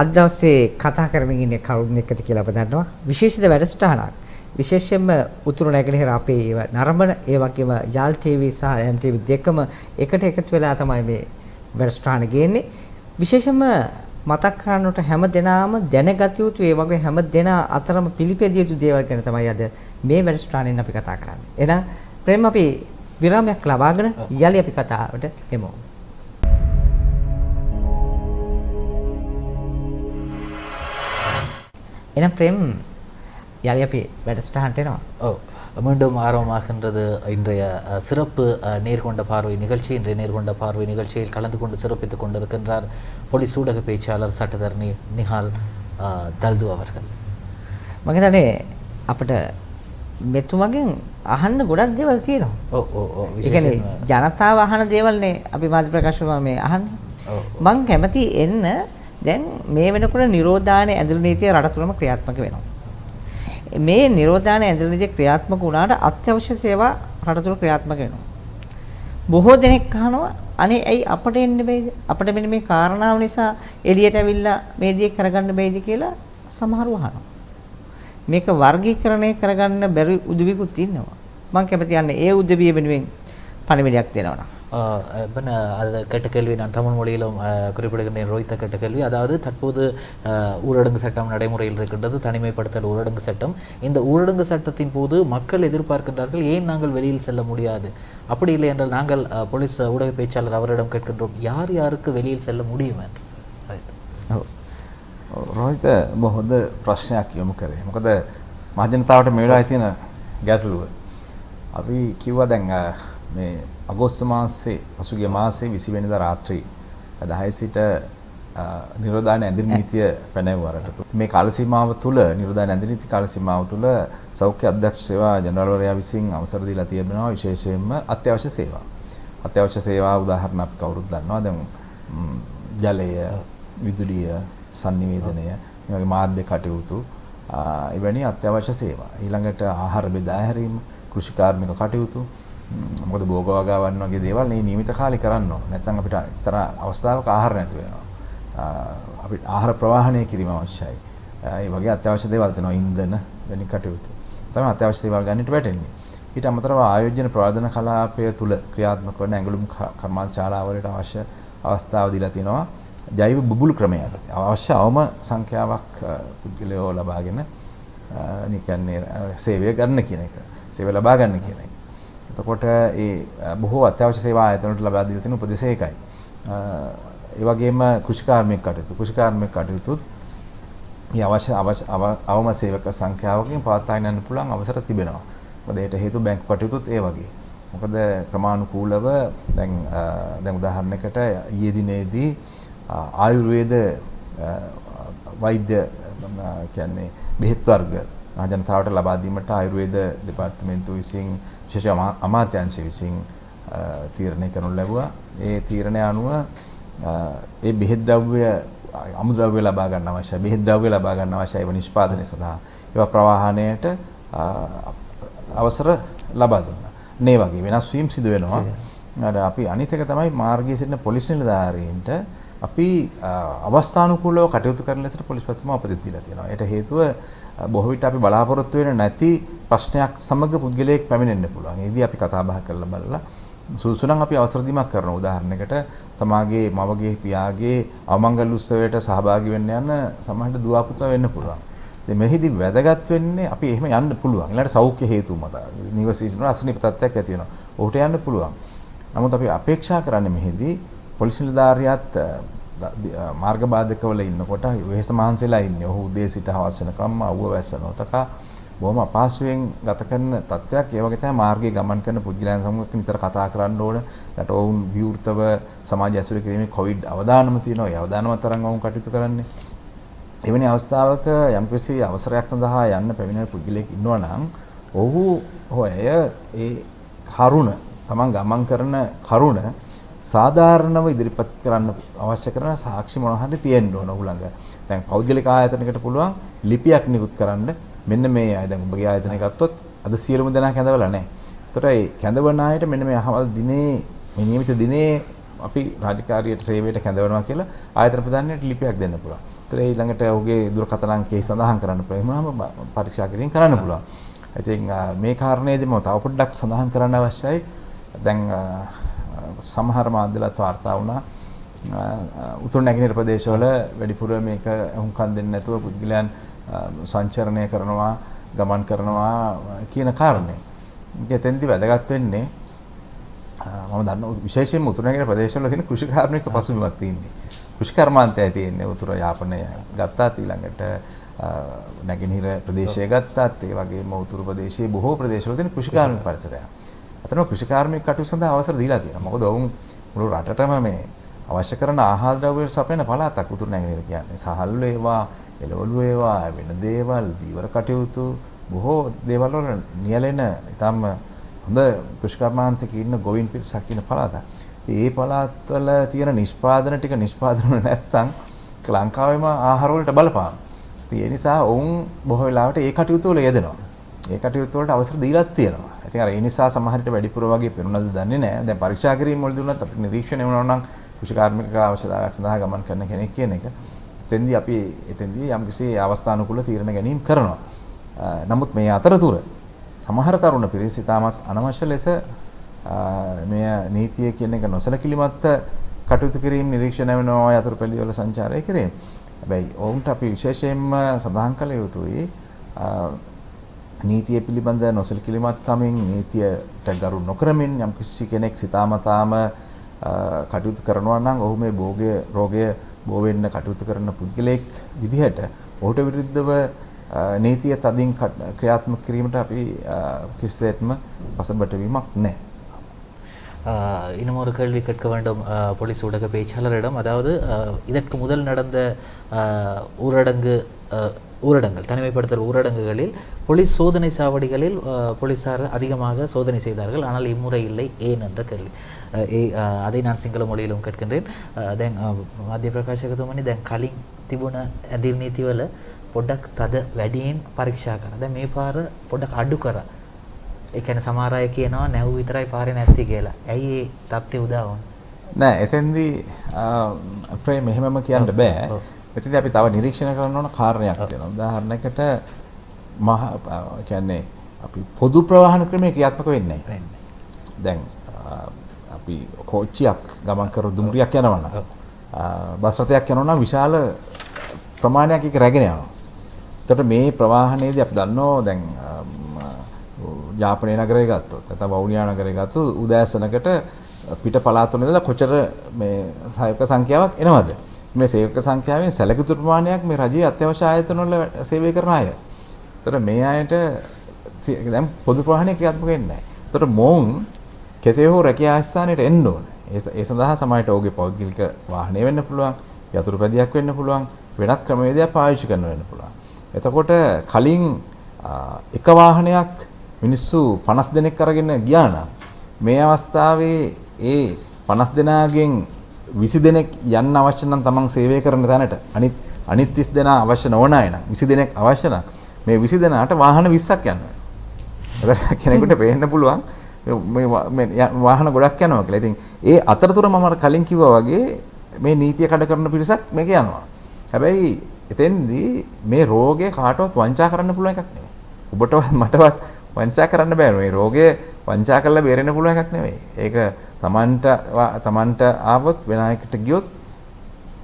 අද දවසේ කතා කරමින් ඉන්නේ කවුරුන් එක්කද කියලා අප දන්නවා. විශේෂිත වැඩසටහනක්. විශේෂයෙන්ම උතුරු නැගෙනහිර අපේ නරඹන ඒ වගේම යාල් ටීවී සහ MTV දෙකම එකට එකතු වෙලා තමයි මේ වැඩසටහන ගේන්නේ. විශේෂයෙන්ම මතක් කරන්නට හැම දෙනාම දැනගත යුතු ඒ වගේ හැම දෙනා අතරම පිළිපැදිය යුතු දේවල් ගැන තමයි අද මේ වැඩසටහනෙන් අපි කතා කරන්නේ. එහෙනම් ප්‍රේම අපි විරාමයක් ලබාගෙන යලි අපි කතාවට එමු. එහෙනම් ප්‍රේම යලි අපි වැඩසටහනට එනවා. ඔව். மீண்டும் ஆரம்பமாகின்றது இன்றைய சிறப்பு நேர்கொண்ட பார்வை நிகழ்ச்சி. இன்றைய நேர்கொண்ட பார்வை நிகழ்ச்சியில் கலந்து கொண்டு சிறப்பித்துக் கொண்டிருக்கின்றார் போலீஸ் ஊடக பேச்சாளர் சட்டத்தரணி நிஹால் දල්දු அவர்கள். මම හිතන්නේ අපිට මෙතුමගෙන් අහන්න ගොඩක් දේවල් තියෙනවා. ඔව් ඔව් ඔව්. ඒ කියන්නේ ජනතාව අහන දේවල්නේ අපි මාධ්‍ය ප්‍රකාශන මේ අහන්නේ. මම කැමති එන්න දැන් මේ වෙනකොට නිරෝධායන ඇඳුම් නීතිය රට තුළම ක්‍රියාත්මක වෙනවා. මේ නිරෝධායන ඇඳුම් නීතිය ක්‍රියාත්මක වුණාට අත්‍යවශ්‍ය සේවා රට තුළ ක්‍රියාත්මක වෙනවා. බොහෝ දෙනෙක් අහනවා අනේ ඇයි අපට එන්න බැයිද? අපිට මෙන්න මේ කාරණාව නිසා එළියට ඇවිල්ලා මේ දේ කරගන්න බැයිද කියලා සමහරව අහනවා. මේක වර්ගීකරණය කරගන්න බැරි උදවියකුත් ඉන්නවා. මම කැමති යන්නේ ඒ උදවිය වෙනුවෙන් පණිවිඩයක් දෙනවා. அது கேட்ட கேள்வி நான் தமிழ் மொழியிலும் குறிப்பிடுகின்றேன். ரோஹித்த கேட்ட கேள்வி, அதாவது தற்போது ஊரடங்கு சட்டம் நடைமுறையில் இருக்கின்றது, தனிமைப்படுத்தல் ஊரடங்கு சட்டம். இந்த ஊரடங்கு சட்டத்தின் போது மக்கள் எதிர்பார்க்கின்றார்கள் ஏன் நாங்கள் வெளியில் செல்ல முடியாது, அப்படி இல்லை என்றால் நாங்கள் போலீஸ் ஊடக பேச்சாளர் அவரிடம் கேட்கின்றோம் யார் யாருக்கு வெளியில் செல்ல முடியும் என்று. රෝහිත මොහොද ප්‍රශ්නයක් යොමු කරේ. මොකද මහජනතාවට මේ වෙලාවේ තියෙන ගැටලුව අපි කිව්වා දැන් මේ අගෝස්තු මාසයේ පසුගිය මාසයේ 20 වෙනිදා රාත්‍රී 10 සිට නිරෝධායන ඇඳිරි නීතිය පැනවුවාට මේ කාල සීමාව තුළ නිරෝධායන ඇඳිරි නීති කාල සීමාව තුළ සෞඛ්‍ය අධ්‍යක්ෂ සේවා ජනරාල්වරයා විසින් අවසර දීලා තිබෙනවා විශේෂයෙන්ම අත්‍යවශ්‍ය සේවා. අත්‍යවශ්‍ය සේවා උදාහරණ අපි කවුරුත් දන්නවා. දැන් ජලය, විදුලිය, sannivedanaය, මේ වගේ මාධ්‍ය කටයුතු එවැනි අත්‍යවශ්‍ය සේවා. ඊළඟට ආහාර බෙදා හැරීම, කෘෂිකාර්මික කටයුතු, මොකද භෝග වගාවන් වගේ දේවල් මේ නියමිත කාලේ කරන්න ඕන. නැත්නම් අපිට ඊතර අවස්ථාවක ආහාර නැති වෙනවා. අපිට ආහාර ප්‍රවාහනය කිරීම අවශ්‍යයි. ඒ වගේ අත්‍යවශ්‍ය දේවල් තියෙනවා. ඉන්ධන වැනි කටයුතු. තමයි අත්‍යවශ්‍ය දේවල් ගන්නට වැටෙන්නේ. ඊට අමතරව ආයෝජන ප්‍රවාදන කලාපය තුල ක්‍රියාත්මක වන ඇඟලුම් කර්මාන්තශාලාවලට අවශ්‍ය අවස්ථාව දීලා තිනවා. ජෛව බුබුලු ක්‍රමයට අවශ්‍ය අවම සංඛ්‍යාවක් පුද්ගලයෝ ලබාගෙන නිකන්නේ සේවය ගන්න කියන එක. සේවය ලබා ගන්න කියන එක. එතකොට ඒ බොහෝ අත්‍යවශ්‍ය සේවා ආයතනවලට ලබා දීලා තියෙන උපදෙස් ඒකයි. ඒ වගේම කෘෂිකාර්මික කටයුතුත් මේ අවශ්‍ය අවම සේවක සංඛ්‍යාවකින් පවත්වාගෙන යන්න පුළුවන් අවසර තිබෙනවා. මොකද ඒට හේතු බැංකු කටයුතුත් ඒ වගේ. මොකද ක්‍රමානුකූලව දැන් උදාහරණයකට ඊයේ දිනේදී ආයුර්වේද වෛද්‍ය කියන්නේ බෙහෙත් වර්ග ජනතාවට ලබා දීමට ආයුර්වේද දෙපාර්තමේන්තුව විසින් විශේෂ අමාත්‍යාංශය විසින් තීරණය කරනු ලැබුවා. ඒ තීරණය අනුව ඒ බෙහෙත් ද්‍රව්‍ය අමුද්‍රව්‍ය ලබා ගන්න අවශ්‍යයි. බෙහෙත් ද්‍රව්‍ය ලබා ගන්න අවශ්‍යයි ඒවා නිෂ්පාදනය සඳහා. ඒවා ප්‍රවාහණයට අවසර ලබා දුන්නා. මේ වගේ වෙනස් වීම් සිදු වෙනවා. අපි අනිත් එක තමයි මාර්ගයේ සිටින පොලිස් නිලධාරීන්ට අපි අවස්ථානුකූලව කටයුතු කරන ලෙසට පොලිස්පතිතුමා උපදෙස් දීලා තියෙනවා. ඒට හේතුව බොහෝ විට අපි බලාපොරොත්තු වෙන නැති ප්‍රශ්නයක් සමග පුද්ගලයෙක් පැමිණෙන්න පුළුවන්. ඒදී අපි කතා බහ කරලා බලලා සුසුනම් අපි අවසර දීමක් කරනවා. උදාහරණයකට තමාගේ මවගේ පියාගේ අවමංගල උත්සවයට සහභාගී වෙන්න යන සමහරට දුව පුතා වෙන්න පුළුවන්. ඉතින් මෙහිදී වැදගත් වෙන්නේ අපි එහෙම යන්න පුළුවන්. ඊළඟට සෞඛ්‍ය හේතු මත නිවසේන අසනීප තත්ත්වයක් ඇති වෙනවා. ඔහුට යන්න පුළුවන්. නමුත් අපි අපේක්ෂා කරන්නේ මෙහිදී පොලිස් නිලධාරියාත් මාර්ග බාධකවල ඉන්නකොට වෙහෙස මහන්සියලා ඉන්නේ. ඔහු උදේ සිට හවස වෙනකම් අවුව වැස්ස නොතකා බොහොම අපහසුයෙන් ගත කරන තත්ත්වයක්. ඒ වගේ තමයි මාර්ගයේ ගමන් කරන පුද්ගලයන් සමග නිතර කතා කරන්න ඕන. ඊට ඔවුන් විවෘතව සමාජය ඇසුරු කිරීමේ කොවිඩ් අවදානම තියෙනවා. ඒ අවදානම තරම් ඔවුන් කටයුතු කරන්නේ. එවැනි අවස්ථාවක යම්කිසි අවසරයක් සඳහා යන්න පැමිණෙන පුද්ගලයෙක් ඉන්නවා නම් ඔහු හොය ඒ කරුණ තමන් ගමන් කරන කරුණ සාධාරණව ඉදිරිපත් කරන්න අවශ්‍ය කරන සාක්ෂි මොනවා හරි තියෙන්න ඕන ඔහු ළඟ. දැන් පෞද්ගලික ආයතනයකට පුළුවන් ලිපියක් නිකුත් කරන්න. මෙන්න මේ අය දැන් ඔබගේ ආයතනය ගත්තොත් අද සියලුම දෙනා කැඳවලා නැහැ. ඒතකොට ඒ කැඳවන අයට මෙන්න මේ අහවල් දිනේ මේ නියමිත දිනේ අපි රාජකාරියට සේවයට කැඳවනවා කියලා ආයතන ප්‍රධානියට ලිපියක් දෙන්න පුළුවන්. ඒතර ඒ ළඟට ඔහුගේ දුරකථන අංකය සඳහන් කරන්න පුළුවන්. එහෙමම පරීක්ෂා කිරීම කරන්න පුළුවන්. ඉතින් මේ කාරණේදී මම තව පොඩ්ඩක් සඳහන් කරන්න අවශ්‍යයි. දැන් සමහර මාධ්‍යවලත් වාර්තා වුණා උතුරු නැගෙනහිර ප්‍රදේශවල වැඩිපුර මේක හුම්කම් දෙන්නේ නැතුව පුද්ගලයන් සංචරණය කරනවා ගමන් කරනවා කියන කාරණේ. ඒකෙන්දී වැදගත් වෙන්නේ මම දන්නවා විශේෂයෙන්ම උතුරු නැගෙනහිර ප්‍රදේශවල තියෙන කෘෂි කාර්මික පසුබිමක් තියෙන්නේ. කෘෂි කර්මාන්තය තියෙන්නේ උතුරු යාපනය ගත්තාත් ඊළඟට නැගෙනහිර ප්‍රදේශය ගත්තාත් ඒ වගේම උතුරු ප්‍රදේශයේ බොහෝ ප්‍රදේශවල තියෙන කෘෂි කාර්මික පරිසරය. අතන කෘෂි කාර්මික කටයුතු සඳහා අවසර දීලා තියෙනවා. මොකද ඔවුන් මුළු රටටම මේ අවශ්‍ය කරන ආහාර ද්‍රව්‍ය සපයන පළාතක් උතුරු නැගෙනහිර කියන්නේ. සහල් වේවා, එළවලු වේවා, වෙන දේවල්, දීවර කටයුතු බොහෝ දේවල් වල නියැලෙන ඊටම හොඳ කෘෂි කර්මාන්තයක ඉන්න ගොවින් පිරිසක් ඉන්න පළාතක්. ඉතින් මේ පළාත්වල තියෙන නිෂ්පාදන ටික නිෂ්පාදන නැත්තම් ලංකාවේම ආහාර වලට බලපාන. ඉතින් ඒ නිසා ඔවුන් බොහෝ වෙලාවට ඒ කටයුතු වල යෙදෙනවා. ඒ කටයුතු වලට අවසර දීලාත් තියෙනවා. ඉතින් අර ඒ නිසා සමහර විට වැඩිපුර වගේ පෙනුනද දන්නේ නැහැ. දැන් පරීක්ෂා කිරීම වලදී උනත් අපිට නිරීක්ෂණය වෙනවා නම් කෘෂි කාර්මික අවශ්‍යතාවයක් සඳහා ගමන් කරන කෙනෙක් කියන එක. එතෙන්දී අපි යම්කිසි අවස්ථානුකූල තීරණ ගැනීම කරනවා. නමුත් මේ අතරතුර සමහර තරුණ පිරිස ඉතාමත් අනවශ්‍ය ලෙස මේ නීතිය කියන එක නොසලකිලිමත් කටයුතු කිරීම නිරීක්ෂණය වෙනවා යතුරුපැළිවල සංචාරය කිරීම. හැබැයි ඔවුන්ට අපි විශේෂයෙන්ම සඳහන් කළ යුතුයි නීතිය පිළිබඳ නොසලකිලිමත්කමින් නීතියට ගරු නොකරමින් යම්කිසි කෙනෙක් සිතාමතාම කටයුතු කරනවා නම් ඔහු මේ රෝගය බෝ වෙන්න කටයුතු කරන පුද්ගලයෙක් විදිහට ඔහුට විරුද්ධව නීතිය තදින් ක්‍රියාත්මක කිරීමට අපි කිසිසේත්ම පසුබට වීමක් නැහැ. இன்னும் ஒரு கேள்வி கேட்க வேண்டும் போலீஸ் ஊடக பேச்சாளரிடம். அதாவது இதற்கு முதல் நடந்த ஊரடங்குகள் தனிமைப்படுத்தல் ஊரடங்குகளில் போலீஸ் சோதனை சாவடிகளில் போலீசார் அதிகமாக சோதனை செய்தார்கள். ஆனால் இம்முறை இல்லை, ஏன் என்ற கேள்வி. அதை நான் සිංහල මොළිயிலும் கேட்கின்றேன். දැන් මාධ්‍ය ප්‍රකාශකතුමනි දැන් කලින් තිබුණ ඇදිරි නීතිවල පොඩ්ඩක් තද වැඩියෙන් පරීක්ෂා කරා. දැන් මේ පාර පොඩ්ඩක් අඩු කරා. ඒ කියන්නේ සමහර අය කියනවා නැව් විතරයි පාරේ නැත්තේ කියලා. ඇයි ඒ தත්ත්වය උදා වුනේ? නෑ එතෙන්දී අපේ මෙහෙමම කියන්න බෑ. එතෙන්දී අපි තව නිරීක්ෂණය කරන්න ඕන කාරණයක් තියෙනවා. උදාහරණයකට කියන්නේ අපි පොදු ප්‍රවාහන ක්‍රමයේ ක්‍රියාත්මක වෙන්නේ නැහැ. දැන් අපි කෝච්චියක් ගමන් කර දුම්රියක් යනවා නම් බස් රථයක් යනවා නම් විශාල ප්‍රමාණයක් එක රැගෙන යනවා. එතකොට මේ ප්‍රවාහනයේදී අපි දන්නවා දැන් යාපනයේ නගරය ගත්තොත් නැත්නම් වවුනියා නගරය ගත්තොත් උදෑසනකට පිට පළාත් වල ඉඳලා කොච්චර මේ සේවක සංඛ්‍යාවක් එනවද? මේ සේවක සංඛ්‍යාවෙන් සැලකිතු ප්‍රමාණයක් මේ රජයේ අත්‍යවශ්‍ය ආයතන වල සේවය කරන අය. එතකොට මේ අයට දැන් පොදු ප්‍රවාහනය ක්‍රියාත්මක වෙන්නේ නැහැ. එතකොට මොවුන් කෙසේ හෝ රැකියා ස්ථානයට එන්න ඕනේ. ඒ සඳහා සමාජයට ඔහුගේ පෞද්ගලික වාහනය වෙන්න පුළුවන්, යතුරුපැදියක් වෙන්න පුළුවන්, වෙනත් ක්‍රමවේදයක් පාවිච්චි කරන්න වෙන්න පුළුවන්. එතකොට කලින් එක වාහනයක් මිනිස්සු 50 දෙනෙක් අරගෙන ගියා නම් මේ අවස්ථාවේ ඒ 50 දෙනාගෙන් 20 දෙනෙක් යන්න අවශ්‍ය නම් තමන් සේවය කරන තැනට අනිත් 30 දෙනා අවශ්‍ය නොවන අය නම් 20 දෙනෙක් අවශ්‍ය නම් මේ 20 දෙනාට වාහන 20ක් යනවා. ඒතර කෙනෙකුට පේන්න පුළුවන් මේ වාහන ගොඩක් යනවා කියලා. ඉතින් ඒ අතරතුර මම කලින් කිව්වා වගේ මේ නීතිය කඩ කරන පිරිසක් මේක යනවා. හැබැයි එතෙන්දී මේ රෝගය කාටවත් වංචා කරන්න පුළුවන් එකක් නෙවෙයි. ඔබටවත් මටවත් වංචා කරන්න බෑ. මේ රෝගය වංචා කරලා බේරෙන්න පුළුවන් එකක් නෙවෙයි. ඒක තමන්ට ආවොත් වෙනායකට ගියොත්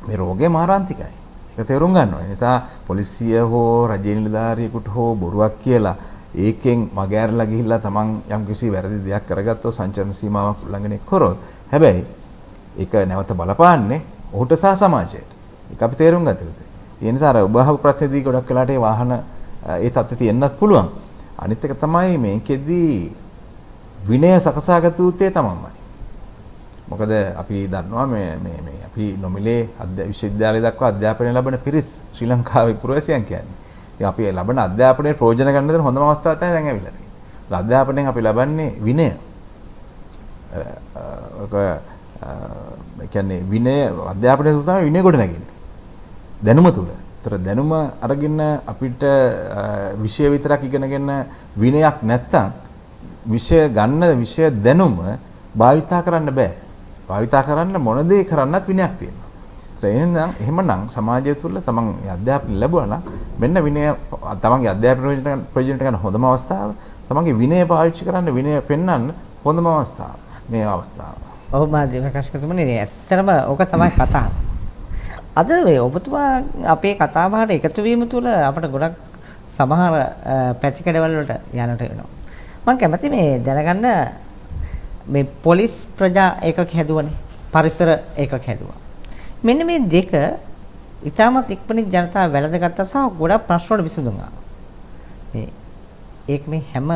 මේ රෝගය මාරාන්තිකයි. ඒක තේරුම් ගන්න ඕනේ. නිසා පොලිසිය හෝ රජයේ නිලධාරියෙකුට හෝ බොරුවක් කියලා ඒකෙන් මගහැරලා ගිහිල්ලා තමන් යම්කිසි වැරදි දෙයක් කරගත්තොත් සංචරණ සීමාවක් උල්ලංඝනය කරොත් හැබැයි ඒක නැවත බලපාන්නේ ඔහුට සහ සමාජයට. ඒක අපි තේරුම් ගත යුතුයි. ඒ නිසා අර ඔබ අහපු ප්‍රශ්නේදී ගොඩක් වෙලාට ඒ වාහන ඒ තත්ත්වය තියෙන්නත් පුළුවන්. අනිත් එක තමයි මේකෙදී විනය සකසාගත යුත්තේ තමන්මයි. මොකද අපි දන්නවා මේ අපි නොමිලේ විශ්වවිද්‍යාලය දක්වා අධ්‍යාපනය ලබන පිරිස් ශ්‍රී ලංකාවේ පුරවැසියන් කියන්නේ. ඉතින් අපි ලබන අධ්‍යාපනයේ ප්‍රයෝජන ගන්න දෙන හොඳම අවස්ථාව තමයි දැන් ඇවිල්ලා තියෙන්නේ. අධ්‍යාපනයෙන් අපි ලබන්නේ විනය. කියන්නේ විනය අධ්‍යාපනයේ තුල තමයි විනය ගොඩ නැගෙන්නේ. දැනුම තුල. ඒතර දැනුම අරගෙන අපිට විෂය විතරක් ඉගෙනගෙන විනයක් නැත්තම් විෂය දැනුම භාවිතා කරන්න බෑ. භාවිතා කරන්න මොන දේ කරන්නත් විනයක් තියෙනවා. ඒත් එහෙමනම් සමාජය තුළ තමන් අධ්‍යාපනය ලැබුවා නම් මෙන්න විනය තමන්ගේ අධ්‍යාපන ප්‍රයෝජනට ගන්න හොඳම අවස්ථාව. තමන්ගේ විනය පාවිච්චි කරන්න විනය පෙන්වන්න හොඳම අවස්ථාව. මේ අවස්ථාව. ඔව් මාධ්‍ය ප්‍රකාශකතුමනි ඇත්තටම ඕක තමයි කතාව. අද මේ ඔබතුමා අපේ කතා බහට එකතු වීම තුළ අපිට ගොඩක් සමහර පැතිකඩවල වලට යන්නට වෙනවා. මම කැමති මේ දැනගන්න මේ පොලිස් ප්‍රජා ඒකක හැදුවනේ පරිසර ඒකක හැදුවා. මෙන්න මේ දෙක ඉතාමත් ඉක්මනින් ජනතාව වැළඳගත්තා සහ ගොඩක් ප්‍රශ්න වල විසඳුම් ආවා. ඒක මේ හැම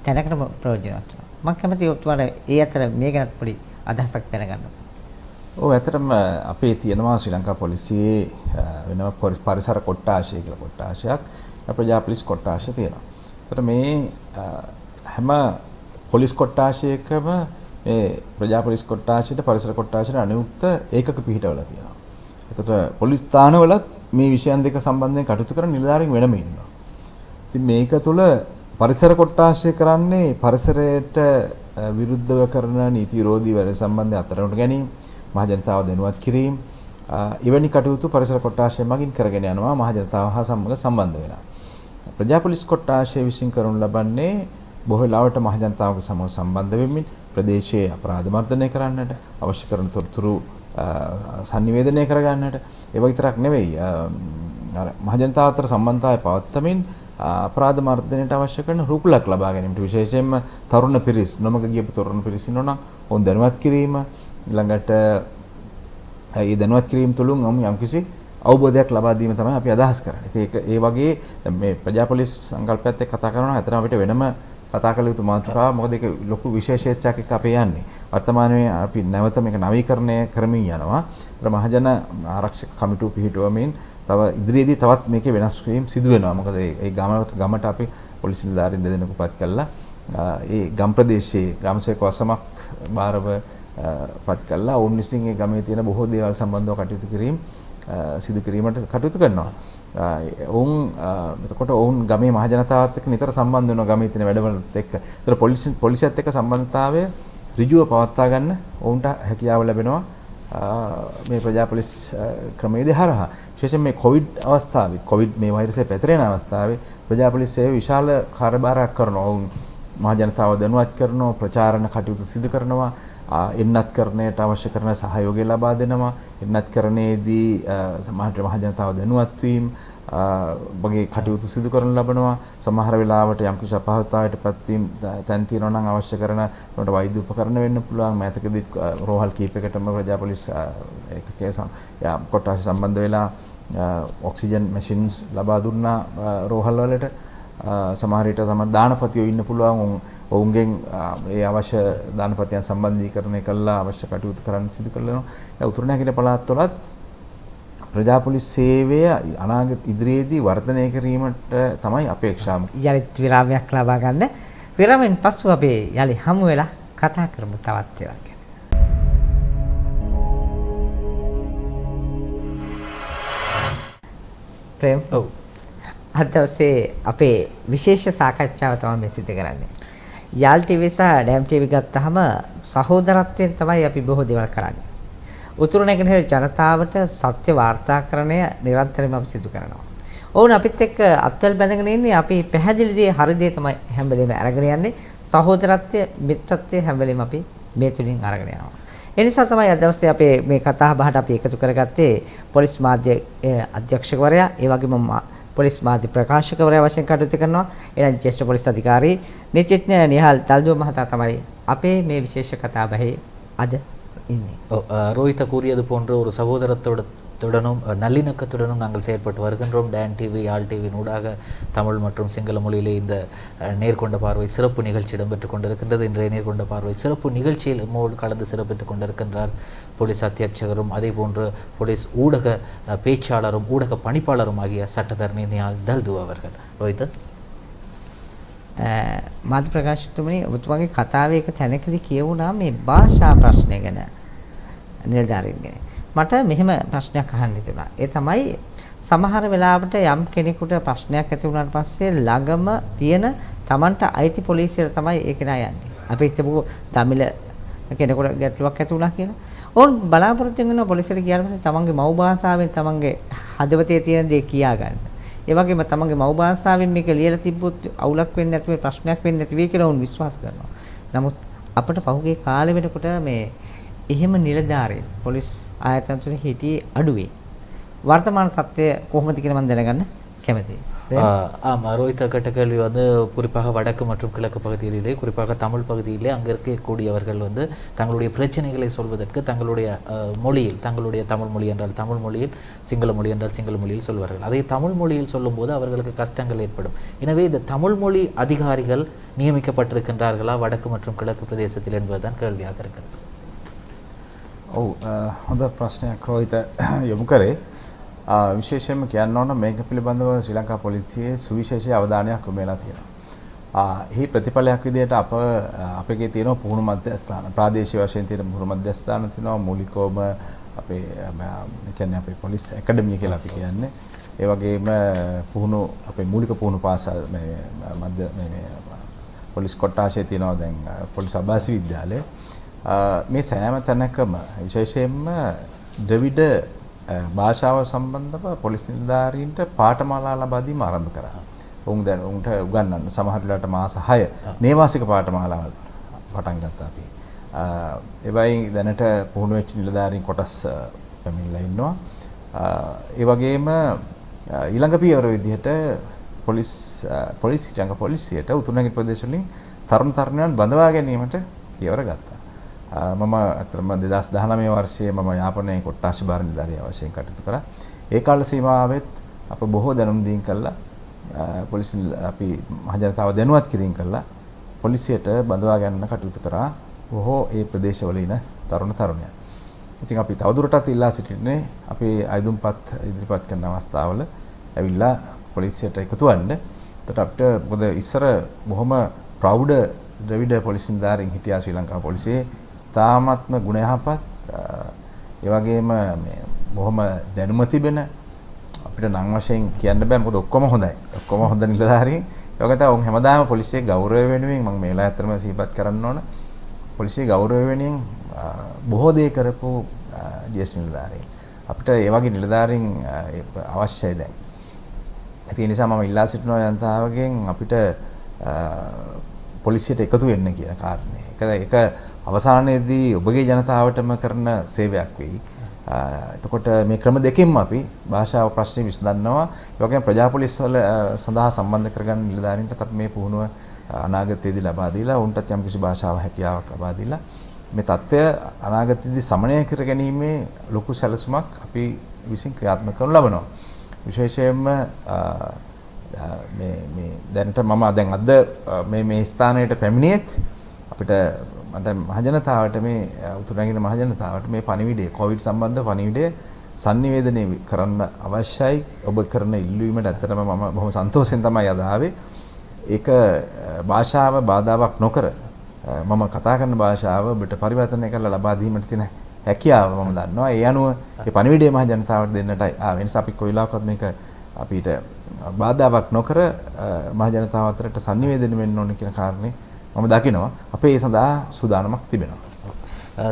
තැනකටම ප්‍රයෝජනවත් වෙනවා. මම කැමති ඔබතුමාට ඒ අතර මේ ගැන පොඩි අදහසක් දැනගන්න. ඔව් ඇත්තටම අපේ තියෙනවා ශ්‍රී ලංකා පොලිසියේ වෙනම පරිසර කොට්ටාශය කියලා කොට්ටාශයක් ප්‍රජා පොලිස් කොට්ටාශය තියෙනවා. ඒතර මේ හැම පොලිස් කොට්ටාශයකම මේ ප්‍රජා පොලිස් කොට්ටාශයට පරිසර කොට්ටාශයට අනුයුක්ත ඒකක පිහිටවලා තියෙනවා. එතකොට පොලිස් ස්ථානවලත් මේ විෂයන් දෙක සම්බන්ධයෙන් කටයුතු කරන නිලධාරීන් වෙනම ඉන්නවා. ඉතින් මේක තුළ පරිසර කොට්ටාශය කරන්නේ පරිසරයට විරුද්ධව කරන නීති විරෝධී වැඩ සම්බන්ධ අත්අඩංගුවට ගැනීම, මහ ජනතාව දැනුවත් කිරීම, එවැනි කටයුතු පරිසර කොට්ටාශය මගින් කරගෙන යනවා මහ ජනතාව හා සම්බන්ධ වෙලා. ප්‍රජා පොලිස් කොට්ටාශය විසින් කරනු ලබන්නේ බොහෝ වෙලාවට මහ ජනතාවගේ සමග සම්බන්ධ වෙමින් ප්‍රදේශයේ අපරාධ මර්ධනය කරන්නට අවශ්‍ය කරන තොරතුරු sannivedanaya කරගන්නට ඒ විතරක් නෙවෙයි අර මහ ජනතාව අතර සම්බන්ධතාවය පවත්වමින් අපරාධ මර්ධනයට අවශ්‍ය කරන රුකුලක් ලබා ගැනීමට විශේෂයෙන්ම තරුණ පිරිස් නොමග ගියපු තරුණ පිරිස් ඉන්නොනම් ඔවුන් දැනුවත් කිරීම ඊළඟට ඒ දැනුවත් කිරීම තුළින් යම්කිසි අවබෝධයක් ලබා දීම තමයි අපි අදහස් කරන්නේ. ඉතින් ඒක ඒ වගේ මේ ප්‍රජා පොලිස් සංකල්පයත් එක්ක කතා කරනවා. අතන අපිට වෙනම කතා කළ යුතු මාතෘකාවක්. මොකද ඒක ලොකු විශේෂයක් එක්ක අපි යන්නේ. වර්තමානයේ අපි නැවත මේක නවීකරණය කරමින් යනවා. ඒතර මහජන ආරක්ෂක කමිටුව පිහිටුවමින් තව ඉදිරියේදී තවත් මේකේ වෙනස් වීම් සිදු වෙනවා. මොකද ඒ ගමට අපි පොලිස් නිලධාරීන් දෙදෙනෙකු පත් කළා. ඒ ගම් ප්‍රදේශයේ ගම්සේක වසමක් බාරව පත් කළා. ඔවුන් විසින් ඒ ගමේ තියෙන බොහෝ දේවල් සම්බන්ධව කටයුතු කිරීම සිදු කිරීමට කටයුතු කරනවා. එතකොට ඔවුන් ගමේ මහ ජනතාවත් එක්ක නිතර සම්බන්ධ වෙනවා ගමේ තියෙන වැඩවලත් එක්ක. ඒතර පොලිසියත් එක්ක සම්බන්ධතාවය ඍජුව පවත්වා ගන්න ඔවුන්ට හැකියාව ලැබෙනවා මේ ප්‍රජා පොලිස් ක්‍රමයේදී හරහා. විශේෂයෙන් මේ කොවිඩ් අවස්ථාවේ කොවිඩ් මේ වෛරසය පැතිරෙන අවස්ථාවේ ප්‍රජා පොලිස් සේවය විශාල කාර්යභාරයක් කරනවා. ඔවුන් මහ ජනතාව දැනුවත් කරනවා, ප්‍රචාරණ කටයුතු සිදු කරනවා, එන්නත් කරණයට අවශ්‍ය කරන සහයෝගය ලබා දෙනවා. එන්නත් කරණයේදී සමාජ මහ ජනතාව දැනුවත් වීම වගේ කටයුතු සිදු කරන ලබනවා. සමහර වෙලාවට යම් කිසි අපහසුතාවයකටපත් වීම තැන් තියෙනවා නම් අවශ්‍ය කරන උන්ට වෛද්‍ය උපකරණ වෙන්න පුළුවන්. මෑතකදී රෝහල් කීපයකටම ප්‍රජා පොලිස් ඒකකයේ කොටස් සම්බන්ධ වෙලා ඔක්සිජන් මැෂින්ස් ලබා දුන්නා රෝහල් වලට. සමහර විට තමයි දානපතියෝ ඉන්න පුළුවන්. ඔවුන්ගෙන් ඒ අවශ්‍ය දානපතියන් සම්බන්ධීකරණය කළා අවශ්‍ය කටයුතු කරන්න සිදු කළා. ඒ උතුරු නැගෙනහිර පළාත්වලත් ප්‍රජා පොලිස් සේවය අනාගත ඉදිරියේදී වර්ධනය කිරීමට තමයි අපේක්ෂාව. යලිත් විරාමයක් ලබා ගන්න. විරාමෙන් පසු අපි යලි හමු වෙලා කතා කරමු තවත් ඒවා ගැන. ප්‍රේම්. ඔව්. අද දවසේ අපේ විශේෂ සාකච්ඡාව තමයි මේ සිදු කරන්නේ. යාල් ටීවී සහ ඩෑම් ටීවී ගත්තාම සහෝදරත්වයෙන් තමයි අපි බොහෝ දේවල් කරන්නේ. උතුරු නැගෙනහිර ජනතාවට සත්‍ය වාර්තාකරණය නිරන්තරයෙන්ම අපි සිදු කරනවා. ඔවුන් අපිත් එක්ක අත්වල බැඳගෙන ඉන්නේ අපි පැහැදිලි දේ හරි දේ තමයි හැම වෙලේම අරගෙන යන්නේ. සහෝදරත්වය මිත්‍රත්වය හැම වෙලේම අපි මේ තුලින් අරගෙන යනවා. ඒ නිසා තමයි අද දවසේ අපේ මේ කතා බහට අපි එකතු කරගත්තේ පොලිස් මාධ්‍ය අධ්‍යක්ෂකවරයා, ඒ වගේම පොලිස් මාධ්‍ය ප්‍රකාශකවරයා වශයෙන් කටයුතු කරනවා. එනම් ජ්‍යෙෂ්ඨ පොලිස් අධිකාරී නිචිත්ඥ නිහාල් දල්දුව මහතා තමයි අපේ මේ විශේෂ කතා බහේ අද ඉන්නේ. ரோஹித் கூறியது போன்ற ஒரு சகோதரத்துடனும் நல்லிணக்கத்துடனும் நாங்கள் செயற்பட்டு வருகின்றோம். டான் டிவி, யாழ் டிவியின் ஊடாக தமிழ் மற்றும் சிங்கள மொழியிலே இந்த நேர்கொண்ட பார்வை சிறப்பு நிகழ்ச்சி இடம்பெற்றுக் கொண்டிருக்கின்றது. இன்றைய நேர்கொண்ட பார்வை சிறப்பு நிகழ்ச்சியில் நம்மோடு கலந்து சிறப்பித்துக் கொண்டிருக்கின்றார் போலீஸ் அத்தியட்சகரும் அதே போன்று போலீஸ் ஊடக பேச்சாளரும் ஊடக பணிப்பாளரும் ஆகிய சட்டத்தரணி நியால் දල්දුව அவர்கள். ரோஹித், මාධ්‍ය ප්‍රකාශකතුමනි, ඔබතුමාගේ කතාවේ එක තැනකදී කියවුණා මේ භාෂා ප්‍රශ්නය ගැන නිලධාරීන්ගෙන. මට මෙහෙම ප්‍රශ්නයක් අහන්න හිතුණා. ඒ තමයි සමහර වෙලාවට යම් කෙනෙකුට ප්‍රශ්නයක් ඇති වුණාට පස්සේ ළඟම තියෙන Tamanට අයිති පොලිසියට තමයි ඒක නා යන්නේ. අපි හිතමුකෝ දමිළ කෙනෙකුට ගැටලුවක් ඇති වුණා කියලා. ඕන් බලාපොරොත්තු වෙන පොලිසියට ගියාට පස්සේ තමන්ගේ මව් භාෂාවෙන් තමන්ගේ හදවතේ තියෙන දේ කියා ගන්න. ඒ වගේම තමන්ගේ මව් භාෂාවෙන් මේක ලියලා තිබ්බොත් අවුලක් වෙන්නේ නැති වෙයි, ප්‍රශ්නයක් වෙන්නේ නැති වෙයි කියලා උන් විශ්වාස කරනවා. නමුත් අපිට පහුගිය කාලෙ වෙනකොට මේ එහෙම නිලධාරීන් පොලිස් ආයතන තුල හිටියේ අඩුවේ. වර්තමාන තත්ත්වය කොහොමද කියලා මම දැනගන්න කැමතියි. ரோஹித் கேட்ட கேள்வி வந்து குறிப்பாக வடக்கு மற்றும் கிழக்கு பகுதிகளிலே, குறிப்பாக தமிழ் பகுதியிலே அங்கே இருக்கக்கூடியவர்கள் வந்து தங்களுடைய பிரச்சனைகளை சொல்வதற்கு தங்களுடைய மொழியில், தங்களுடைய தமிழ் மொழி என்றால் தமிழ் மொழியில், சிங்கள மொழி என்றால் சிங்கள மொழியில் சொல்வார்கள். அதே தமிழ் மொழியில் சொல்லும்போது அவர்களுக்கு கஷ்டங்கள் ஏற்படும். எனவே இந்த தமிழ் மொழி அதிகாரிகள் நியமிக்கப்பட்டிருக்கின்றார்களா வடக்கு மற்றும் கிழக்கு பிரதேசத்தில் என்பதுதான் கேள்வியாக இருக்கிறது. ඔව්, හොඳ ප්‍රශ්නයක් රෝහිත යොමු කරේ. විශේෂයෙන්ම කියන්න ඕන මේක පිළිබඳව ශ්‍රී ලංකා පොලිසියේ සුවිශේෂී අවධානයක් යොමු වෙලා තියෙනවා. එහි ප්‍රතිඵලයක් විදිහට අපගේ තියෙන පුහුණු මධ්‍යස්ථාන, ප්‍රාදේශීය වශයෙන් තියෙන පුහුණු මධ්‍යස්ථාන තියෙනවා. මූලිකවම අපේ කියන්නේ අපේ පොලිස් ඇකඩමිය කියලා අපි කියන්නේ. ඒ වගේම පුහුණු අපේ මූලික පුහුණු පාසල් මේ පොලිස් කොට්ටාශයේ තියෙනවා දැන් පොලිස් අභ්‍යාස විද්‍යාලය. මේ සෑම තැනකම විශේෂයෙන්ම ද්‍රවිඩ භාෂාව සම්බන්ධව පොලිස් නිලධාරීන්ට පාඨමාලා ලබා දීම ආරම්භ කරා. උන්ට උගන්වන්න සමහර වෙලාවට මාස 6 නේවාසික පාඨමාලාවල් පටන් ගත්තා අපි. ඒවයින් දැනට පුහුණු වෙච්ච නිලධාරීන් කොටස් පැමිණලා ඉන්නවා. ඒ වගේම ඊළඟ පියවර විදිහට ශ්‍රී ලංකා පොලිසියට උතුරු නැගෙනහිර ප්‍රදේශ වලින් තරුණ තරුණියන් බඳවා ගැනීමට පියවර ගත්තා. මම අතරම 2019 වර්ෂයේ මම යාපනයේ කොට්ටාශ භාර නිලධාරියා වශයෙන් කටයුතු කරා. ඒ කාල සීමාවෙත් අප බොහෝ දැනුම් දීම් කළා. පොලිස් අපි මහජනතාව දැනුවත් කිරීම කළා. පොලිසියට බඳවා ගන්න කටයුතු කරා බොහෝ ඒ ප්‍රදේශවල ඉන තරුණ තරුණියන්. ඉතින් අපි තවදුරටත් ඉල්ලා සිටින්නේ අපි අයදුම්පත් ඉදිරිපත් කරන අවස්ථාවල ඇවිල්ලා පොලිසියට එකතු වෙන්න. එතකොට අපිට මොකද ඉස්සර බොහොම ප්‍රෞඩ ද්‍රවිඩ පොලිස් නිලධාරීන් හිටියා ශ්‍රී ලංකා පොලිසියේ. තාමත්ම ගුණ යහපත්, ඒ වගේම මේ බොහොම දැනුම තිබෙන, අපිට නම් වශයෙන් කියන්න බෑ මොකද ඔක්කොම හොඳයි. ඔක්කොම හොඳ නිලධාරීන්. ඒ වගේ තමයි හැමදාම පොලිසියේ ගෞරවය වෙනුවෙන් මම මේ වෙලාවට අතරම සිහිපත් කරන්න ඕන. පොලිසියේ ගෞරවය වෙනුවෙන් බොහෝ දේ කරපු DS නිලධාරීන්. අපිට ඒ වගේ නිලධාරීන් අවශ්‍යයි දැන්. ඒ නිසා මම ඉල්ලා සිටිනවා ජනතාවගෙන් අපිට පොලිසියට එකතු වෙන්න කියන කාරණේ. ඒක අවසානයේදී ඔබගේ ජනතාවටම කරන සේවයක් වෙයි. එතකොට මේ ක්‍රම දෙකෙන්ම අපි භාෂාව ප්‍රශ්නේ විසඳනවා. ඒ වගේම ප්‍රජා පොලිස් වල සඳහා සම්බන්ධ කරගන්න නිලධාරීන්ට අපි මේ පුහුණුව අනාගතයේදී ලබා දීලා උන්ටත් යම්කිසි භාෂාව හැකියාවක් ලබා දීලා මේ தත්ත්වය අනාගතයේදී සමනය කර ගැනීමේ ලොකු සැලසුමක් අපි විසින් ක්‍රියාත්මක කරනු ලබනවා. විශේෂයෙන්ම මේ දැනට මම දැන් අද මේ ස්ථානයට පැමිණියෙත් අපිට මට මහජනතාවට මේ උතුරු නැගෙනහිර මහජනතාවට මේ පණිවිඩය, කොවිඩ් සම්බන්ධ පණිවිඩය sannivedanaya කරන්න අවශ්‍යයි. ඔබ කරන ඉල්ලීමට ඇත්තටම මම බොහොම සන්තෝෂෙන් තමයි අද ආවේ. ඒක භාෂාව බාධාවක් නොකර මම කතා කරන භාෂාව ඔබට පරිවර්තනය කරලා ලබා දීමට තියෙන හැකියාව මම දන්නවා. ඒ අනුව මේ පණිවිඩය මහජනතාවට දෙන්නටයි ආවේ. ඒ නිසා අපි කොයිලාවකත් මේක අපිට බාධාවක් නොකර මහ ජනතාව අතරට sannivedana වෙන්න ඕන කියන කාරණේ මම දකිනවා. අපේ ඒ සඳහා සූදානමක් තිබෙනවා.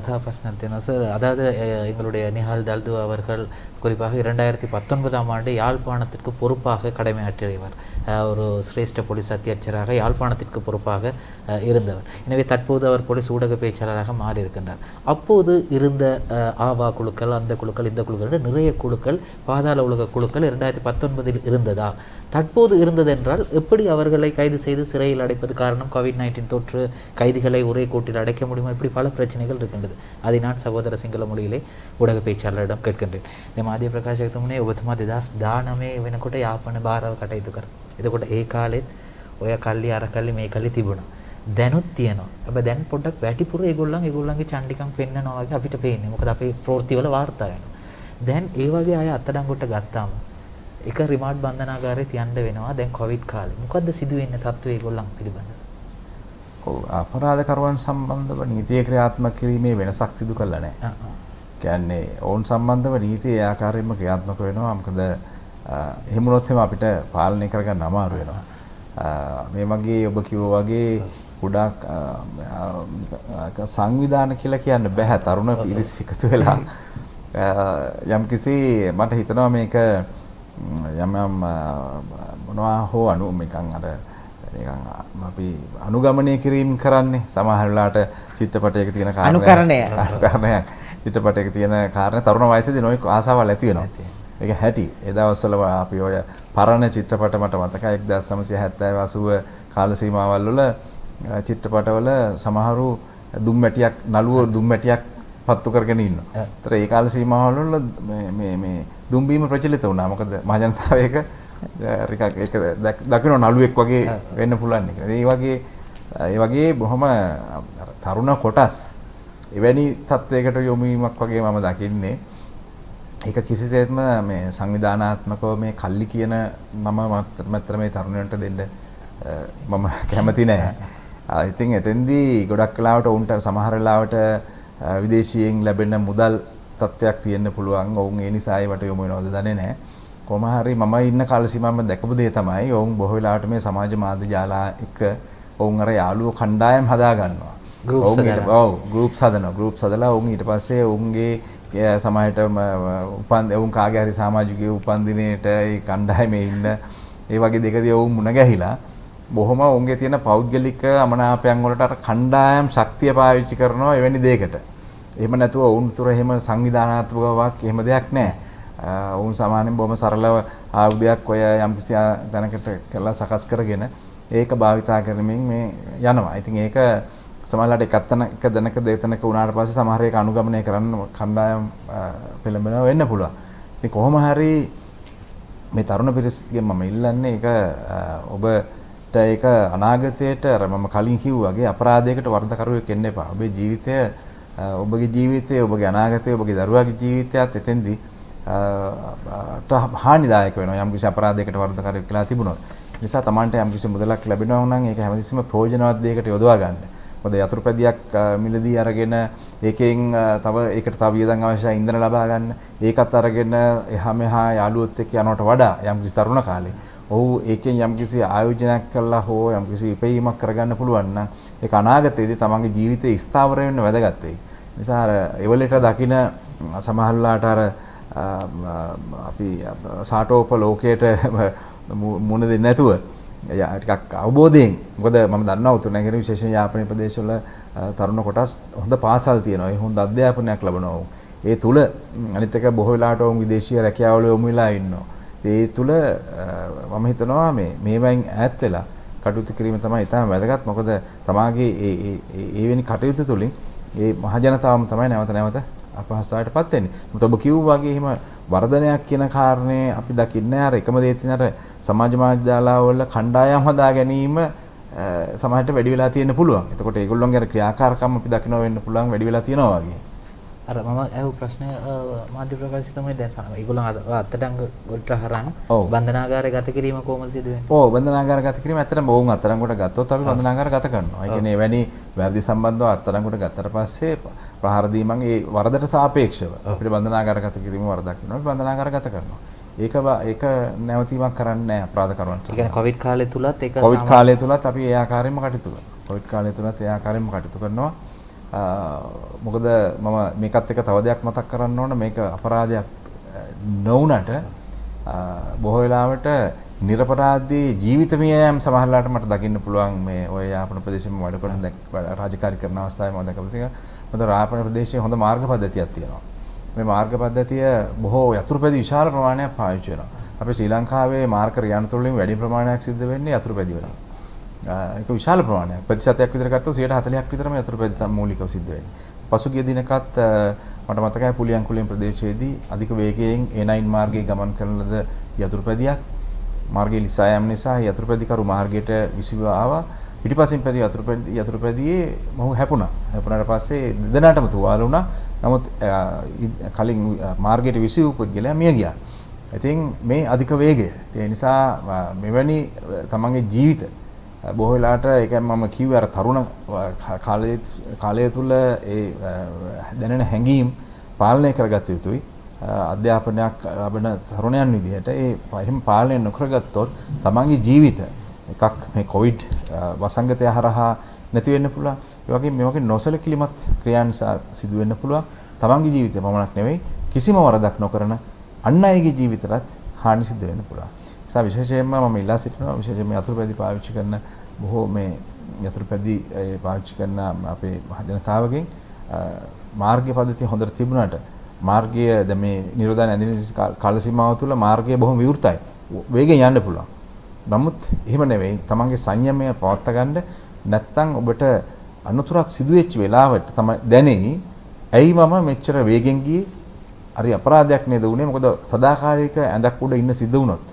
தா பிரச்சனை தேனா சார் அதாவது எங்களுடைய நிஹால் தல்துவா அவர்கள் குறிப்பாக 2019ஆம் ஆண்டு யாழ்ப்பாணத்திற்கு பொறுப்பாக கடமையாற்றியவர் ஒரு சிரேஷ்ட போலீஸ் அத்தியட்சராக யாழ்ப்பாணத்திற்கு பொறுப்பாக இருந்தவர். எனவே தற்போது அவர் போலீஸ் ஊடக பேச்சாளராக மாறி இருக்கின்றார். அப்போது இருந்த ஆவா குழுக்கள், அந்த குழுக்கள், இந்த குழுக்கள், நிறைய குழுக்கள், பாதாள உலக குழுக்கள் 2019இல் இருந்ததா? தற்போது இருந்தது என்றால் எப்படி அவர்களை கைது செய்து சிறையில் அடைப்பது? காரணம் COVID-19 தொற்று, கைதிகளை ஒரே கூட்டில் அடைக்க முடியுமா? இப்படி பல பிரச்சனைகள் இருக்கின்றது. அதை நான் சகோதர සිංහල மொழியிலே ஊடக பேச்சாளரிடம் கேட்கின்றேன். දැන් මාධ්‍ය ප්‍රකාශකතුමනේ ඔබතුමා 2019 වෙනකොට යාපන භාරව කටයුතු කරා. එතකොට ඒ කාලෙත් ඔය කල්ලි අර කල්ලි මේ කල්ලි තිබුණා. දැනුත් තියෙනවා. හැබැයි දැන් පොඩ්ඩක් වැටිපුර ඒගොල්ලන්ගේ චණ්ඩිකම් පෙන්නනවා වගේ අපිට පේන්නේ. මොකද අපේ ප්‍රවෘත්තිවල වාර්තා වෙනවා. දැන් ඒ වගේ අය අත්අඩංගුවට ගත්තාම එක රිමාන්ඩ් බන්ධනාගාරයේ තියන්න වෙනවා. දැන් කොවිඩ් කාලේ. මොකද්ද සිදුවෙන්නේ තත්ත්වය ඒගොල්ලන් පිළිබඳව? අපරාධකරුවන් සම්බන්ධව නීතිය ක්‍රියාත්මක කිරීමේ වෙනසක් සිදු කළා නැහැ. කියන්නේ ඔවුන් සම්බන්ධව නීතිය ඒ ආකාරයෙන්ම ක්‍රියාත්මක වෙනවා. මොකද එහෙම වුණොත් අපිට පාලනය කරගන්න අමාරු වෙනවා. මේ වගේ ඔබ කිව්වා වගේ ගොඩාක් සංවිධාන කියලා කියන්න බෑ. තරුණ පිරිස් එකතු වෙලා යම්කිසි මට හිතනවා මේක යම් මොනවා හෝ නිකන් අර නිකන් අපි අනුගමනය කිරීම කරන්නේ සමහර වෙලාවට චිත්‍රපටයක තියෙන කාරණයක් චිත්‍රපටයක තියෙන කාරණා තරුණ වයසේදී නොයෙක් ආසාවල් ඇති වෙනවා. ඒක හැටි. ඒ දවස්වල අපි ඔය පරණ චිත්‍රපට මට මතකයි 1970 80 කාල සීමාවල් වල චිත්‍රපටවල සමහරු දුම්මැටියක් නළුව දුම්මැටියක් පත්තු කරගෙන ඉන්නවා. ඒතර ඒ කාල සීමාවල් වල මේ දුම්බීම ප්‍රචලිත වුණා. මොකද මහ ජනතාව ඒක දකින්න නළුවෙක් වගේ වෙන්න පුළුවන් එක. ඒ වගේ බොහොම තරුණ කොටස් එවැනි තත්වයකට යොමු වීමක් වගේ මම දකින්නේ. ඒක කිසිසේත්ම මේ සංවිධානාත්මකව මේ කල්ලි කියන නම මාත්‍ර මේ තරුණයන්ට දෙන්න මම කැමති නෑ. ඉතින් එතෙන්දී ගොඩක් වෙලාවට උන්ට සමහර වෙලාවට විදේශීයෙන් ලැබෙන මුදල් තත්ත්වයක් තියෙන්න පුළුවන්. ඔවුන් ඒ නිසා ඒවට යොමු වෙනවද දන්නේ නැහැ. කොහොම හරි මම ඉන්න කාල සීමාවෙම දැකපු දේ තමයි ඔවුන් බොහෝ වෙලාවට මේ සමාජ මාධ්‍ය ජාලා එක්ක ඔවුන් අර යාළුවෝ කණ්ඩායම් හදා ගන්නවා. ගෲප්ස් හදනවා. ගෲප්ස් හදලා ඔවුන් ඊට පස්සේ ඔවුන්ගේ සමාජයට ඔවුන් කාගේ හරි සමාජිකයෝ උපන්දිනේට ඒ කණ්ඩායමේ ඉන්න ඒ වගේ දෙකදී ඔවුන් මුණ ගැහිලා බොහොම ඔවුන්ගේ තියෙන පෞද්ගලික අමනාපයන් වලට අර කණ්ඩායම් ශක්තිය පාවිච්චි කරනවා එවැනි දෙයකට. එහෙම නැතුව ඔවුන් තුර එහෙම සංවිධානාත්මක බවක් එහෙම දෙයක් නැහැ. ඔවුන් සාමාන්‍යයෙන් බොහොම සරලව ආයුධයක් ඔය යම්කිසි තැනකට කරලා සකස් කරගෙන ඒක භාවිතා කරමින් මේ යනවා. ඉතින් ඒක සමහරවිට එක දැනක දෙතනක වුණාට පස්සේ සමහර ඒක අනුගමනය කරන්න කණ්ඩායම් පෙළඹෙනවා වෙන්න පුළුවන්. ඉතින් කොහොම හරි මේ තරුණ පිරිසගෙන් මම ඉල්ලන්නේ ඒක ඔබට ඒක අනාගතයට අර මම කලින් කිව්වා වගේ අපරාධයකට වරදකරුවෙක් වෙන්න එපා. ඔබේ ජීවිතය ඔබගේ ජීවිතය ඔබගේ අනාගතය ඔබගේ දරුවාගේ ජීවිතයත් එතෙන්දී හානිදායක වෙනවා යම් කිසි අපරාධයකට වරදකරුවෙක් වෙලා තිබුණොත්. නිසා Tamanට යම් කිසි මුදලක් ලැබෙනවා නම් ඒක හැමතිස්සෙම ප්‍රයෝජනවත් දෙයකට යොදවා ගන්න. මොකද යතුරුපැදියක් මිලදී අරගෙන ඒකෙන් ඒකට තව වියදම් අවශ්‍යයි ඉන්ධන ලබා ගන්න. ඒකත් අරගෙන එහා මෙහා යාළුවොත් එක්ක යනවට වඩා යම් කිසි තරුණ කාලේ ඔහු ඒකෙන් යම් කිසි ආයෝජනයක් කළා හෝ යම් කිසි ඉපැයීමක් කරගන්න පුළුවන් නම් ඒක අනාගතයේදී තමන්ගේ ජීවිතේ ස්ථාවර වෙන්න වැදගත් වෙයි. නිසා අර එවලට දකින සමහරලාට අර අපි සාටෝප ලෝකයට මුණ දෙන්නේ නැතුව ටිකක් අවබෝධයෙන් මොකද මම දන්නවා උතුරු නැගෙනහිර විශේෂයෙන් යාපනයේ ප්‍රදේශවල තරුණ කොටස් හොඳ පාසල් තියෙනවා. ඒ හොඳ අධ්‍යාපනයක් ලබනවා. ඒ තුල අනිත් එක බොහෝ වෙලාවට වුන් විදේශීය රැකියාවල යොමු වෙලා ඉන්නවා. ඒ තුල මම හිතනවා මේවෙන් ඈත් වෙලා කටයුතු කිරීම තමයි ඉතාම වැදගත්. මොකද තමාගේ ඒ වෙනි කටයුතු තුලින් ඒ මහ ජනතාවම තමයි නැවත අපහසුතාවයටපත් වෙන්නේ. මොකද ඔබ කිව්වා වගේ එහෙම වර්ධනයක් කියන කාරණේ අපි දකින්නේ අර එකම දේ තියෙන අර සමාජ මාධ්‍යාලාවල කණ්ඩායම් හදා ගැනීම සමාජයට වැඩි වෙලා තියෙන්න පුළුවන්. එතකොට ඒගොල්ලන්ගේ අර ක්‍රියාකාරකම් අපි දකින්න වෙන්න පුළුවන් වැඩි වෙලා තියෙනවා වගේ. අර මම අහපු ප්‍රශ්නය මාධ්‍ය ප්‍රකාශය තමයි දැන් ඒගොල්ලන් අත්අඩංගු වලට හරන් බන්ධනාගාරය ගත කිරීම කොහොමද සිදු වෙන්නේ? ඔව් බන්ධනාගාර ගත කිරීම ඇත්තටම ඕන් අත්අඩංගුවට ගත්තොත් අපි බන්ධනාගාර ගත කරනවා. ඒ කියන්නේ එවැනි වැරදි සම්බන්ධව අත්අඩංගුවට ගත්තට පස්සේ ප්‍රහාර දීමන් ඒ වරදට සාපේක්ෂව අපිට බන්ධනාගාර ගත කිරීම වරදක් වෙනවා. අපි බන්ධනාගාර ගත කරනවා. ඒක නැවතීමක් කරන්නේ නැහැ අපරාධකරුවන්ට. ඒ කියන්නේ කොවිඩ් කාලය තුලත් ඒක කොවිඩ් කාලය තුලත් අපි ඒ ආකාරයෙන්ම කටයුතු කරනවා. කොවිඩ් කාලය තුලත් ඒ ආකාරයෙන්ම කටයුතු කරනවා. මොකද මම මේකත් එක්ක තව දෙයක් මතක් කරන්න ඕන මේක අපරාධයක් නොවුනට බොහෝ වෙලාවට නිරපරාධී ජීවිතමය යම් සමහරලාට මට දකින්න පුළුවන් මේ ඔය යාපන ප්‍රදේශෙම වැඩ කරන රාජකාරී කරන අවස්ථාවේ මම දැකලා තියෙනවා. මොකද යාපන ප්‍රදේශයේ හොඳ මාර්ග පද්ධතියක් තියෙනවා. මේ මාර්ග පද්ධතිය බොහෝ යතුරුපැදි විශාල ප්‍රමාණයක් පාවිච්චි වෙනවා. අපි ශ්‍රී ලංකාවේ මාර්ග රියන් තුලින් වැඩි ප්‍රමාණයක් සිද්ධ වෙන්නේ යතුරුපැදි වලින්. ඒක විශාල ප්‍රමාණයක්. ප්‍රතිශතයක් විතර ගත්තොත් 40%ක් විතරම යතුරුපැදි තමයි මූලිකව සිද්ධ වෙන්නේ. පසුගිය දිනකත් මට මතකයි පුලියන්කුලෙන් ප්‍රදේශයේදී අධික වේගයෙන් A9 මාර්ගයේ ගමන් කරන ලද යතුරුපැදියක් මාර්ගයේ ලිසා යාම නිසා යතුරුපැදිකරු මාර්ගයට විසිව ආවා. පිටිපසින් පැදී යතුරුපැදියේ මොහු හැපුණා. හැපුණාට පස්සේ දෙදෙනාටම තුවාල වුණා. නමුත් කලින් මාර්ගයට විසිවූ පුද්ගලයා මිය ගියා. ඉතින් මේ අධික වේගය ඒ නිසා මෙවැනි තමන්ගේ ජීවිත බොහෝ වෙලාවට ඒ කියන්නේ මම කිව්වේ අර තරුණ කාලය තුල ඒ දැනෙන හැඟීම් පාලනය කරගත යුතුයි. අධ්‍යාපනයක් ලබන තරුණයන් විදිහට ඒ එහෙම පාලනය නොකරගත්තොත් තමන්ගේ ජීවිත එකක් මේ කොවිඩ් වසංගතය හරහා නැති වෙන්න පුළුවන්. ඒ වගේම මේ වගේ නොසලකිලිමත් ක්‍රියා නිසා සිදු වෙන්න පුළුවන්. තමන්ගේ ජීවිතය පමණක් නෙවෙයි කිසිම වරදක් නොකරන අන් අයගේ ජීවිතයටත් හානි සිදු වෙන්න පුළුවන්. ඒ නිසා විශේෂයෙන්ම මම ඉල්ලා සිටිනවා විශේෂයෙන්ම යතුරුපැදි පාවිච්චි කරන බොහෝ මේ යතුරුපැදි පාවිච්චි කරන අපේ ජනතාවගෙන් මාර්ග පද්ධතිය හොඳට තිබුණාට මාර්ගය දැන් මේ නිරෝධායන ඇඳින කාල සීමාව තුළ මාර්ගය බොහොම විවෘතයි. වේගෙන් යන්න පුළුවන්. නමුත් එහෙම නෙවෙයි. තමන්ගේ සංයමය පවත්වා ගන්න නැත්නම් ඔබට අනුතරක් සිදු වෙච්ච වෙලාවට තමයි දැනෙයි. ඇයි මම මෙච්චර වේගෙන් ගියේ? හරි අපරාධයක් නේද උනේ? මොකද සදාකාලික ඇඳක් උඩ ඉන්න සිද්ධ වුණොත්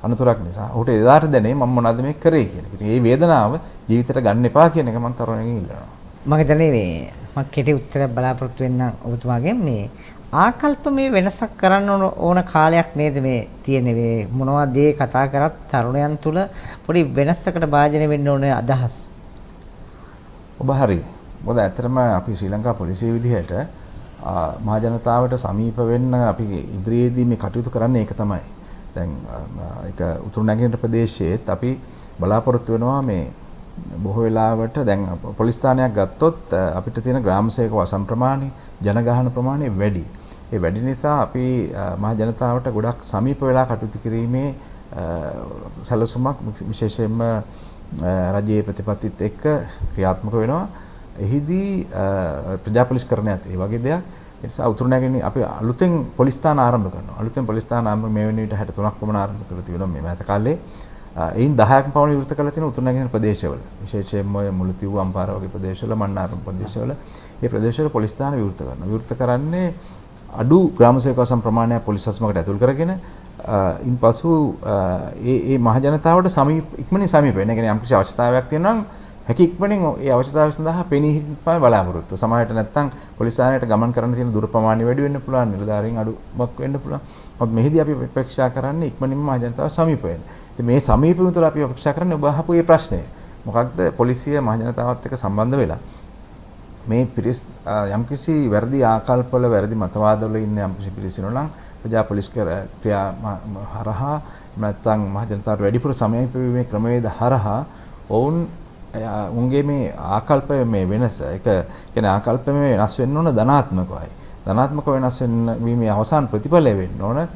අනුතරක් නිසා. ඔහුට එදාට දැනේ මම මොනවද මේ කරේ කියලා. ඉතින් මේ වේදනාව ජීවිතයට ගන්න එපා කියන එක මම තරුණයෙක්ගෙන් ඉල්ලනවා. මම හිතන්නේ මේ මම කෙටි උත්තරයක් බලාපොරොත්තු වෙන්න ඔබතුමාගෙන් මේ ආකල්ප මේ වෙනසක් කරන්න ඕන කාලයක් නේද මේ තියෙන්නේ මේ මොනවද ඒ කතා කරත් තරුණයන් තුල පොඩි වෙනසකට භාජනය වෙන්න ඕනේ අදහස්. ඔබ හරි. මොකද ඇත්තටම අපි ශ්‍රී ලංකා පොලිසිය විදිහට මහ ජනතාවට සමීප වෙන්න අපි ඉදිරියේදී මේ කටයුතු කරන්නේ ඒක තමයි. දැන් ඒක උතුරු නැගෙනහිර ප්‍රදේශයේත් අපි බලාපොරොත්තු වෙනවා මේ බොහෝ වෙලාවට දැන් පොලිස් ස්ථානයක් ගත්තොත් අපිට තියෙන ග්‍රාම සේවක වසම් ප්‍රමාණය ජනගහන ප්‍රමාණය වැඩි. ඒ වැඩි නිසා අපි මහ ජනතාවට ගොඩක් සමීප වෙලා කටයුතු කිරීමේ සැලසුමක් විශේෂයෙන්ම රජයේ ප්‍රතිපත්තිත් එක්ක ක්‍රියාත්මක වෙනවා. එහිදී ප්‍රජා පොලිස්කරණයත් ඒ වගේ දෙයක්. ඒ නිසා උතුරු නැගෙනහිර අපි අලුතෙන් පොලිස් ස්ථාන ආරම්භ කරනවා. අලුතෙන් පොලිස් ස්ථාන ආරම්භ මේ වෙන විට 63ක් පමණ ආරම්භ කරලා තියෙනවා මේ මෑත කාලේ. එයින් 10ක් පමණ විවෘත කරලා තියෙන උතුරු නැගෙනහිර ප්‍රදේශවල. විශේෂයෙන්ම ඔය මුලතිව් අම්පාර වගේ ප්‍රදේශවල මන්නාරම් ප්‍රදේශවල මේ ප්‍රදේශවල පොලිස් ස්ථාන විවෘත කරනවා. විවෘත කරන්නේ අඩු ග්‍රාම සේවක වසම් ප්‍රමාණයක් පොලිස් සස්මකට ඇතුල් කරගෙන ඉන්පසු ඒ මහ ජනතාවට ඉක්මනින් සමීප වෙන. ඒ කියන්නේ යම්කිසි අවශ්‍යතාවයක් තියෙනවා නම් හැකි ඉක්මනින් ඒ අවශ්‍යතාවය සඳහා පෙනී හිටපයි බලාපොරොත්තු. සමහරවිට නැත්තම් පොලිස් ස්ථානයට ගමන් කරන්න තියෙන දුර ප්‍රමාණය වැඩි වෙන්න පුළුවන්. නිලධාරීන් අඩුවක් වෙන්න පුළුවන්. මොකද මෙහිදී අපි අපේක්ෂා කරන්නේ ඉක්මනින්ම මහ ජනතාව සමීප වෙන්න. ඉතින් මේ සමීප වීම තුළ අපි අපේක්ෂා කරන්නේ ඔබ අහපු මේ ප්‍රශ්නය. මොකක්ද පොලිසිය මහ ජනතාවත් එක්ක සම්බන්ධ වෙලා මේ පිරිස් යම්කිසි වැරදි ආකල්පවල වැරදි මතවාදවල ඉන්න යම්කිසි පිරිස් ඉන්නවා නම් ප්‍රජා පොලිස් ක්‍රියා හරහා නැත්නම් මහ ජනතාවට වැඩිපුර සමීප වීමේ ක්‍රමවේද හරහා ඔවුන් උන්ගේ මේ ආකල්පය මේ වෙනස ඒක කියන්නේ ආකල්පය මේ වෙනස් වෙන්න ඕන ධනාත්මකවයි. ධනාත්මක වෙනස් වීමේ අවසාන ප්‍රතිඵලය වෙන්න ඕන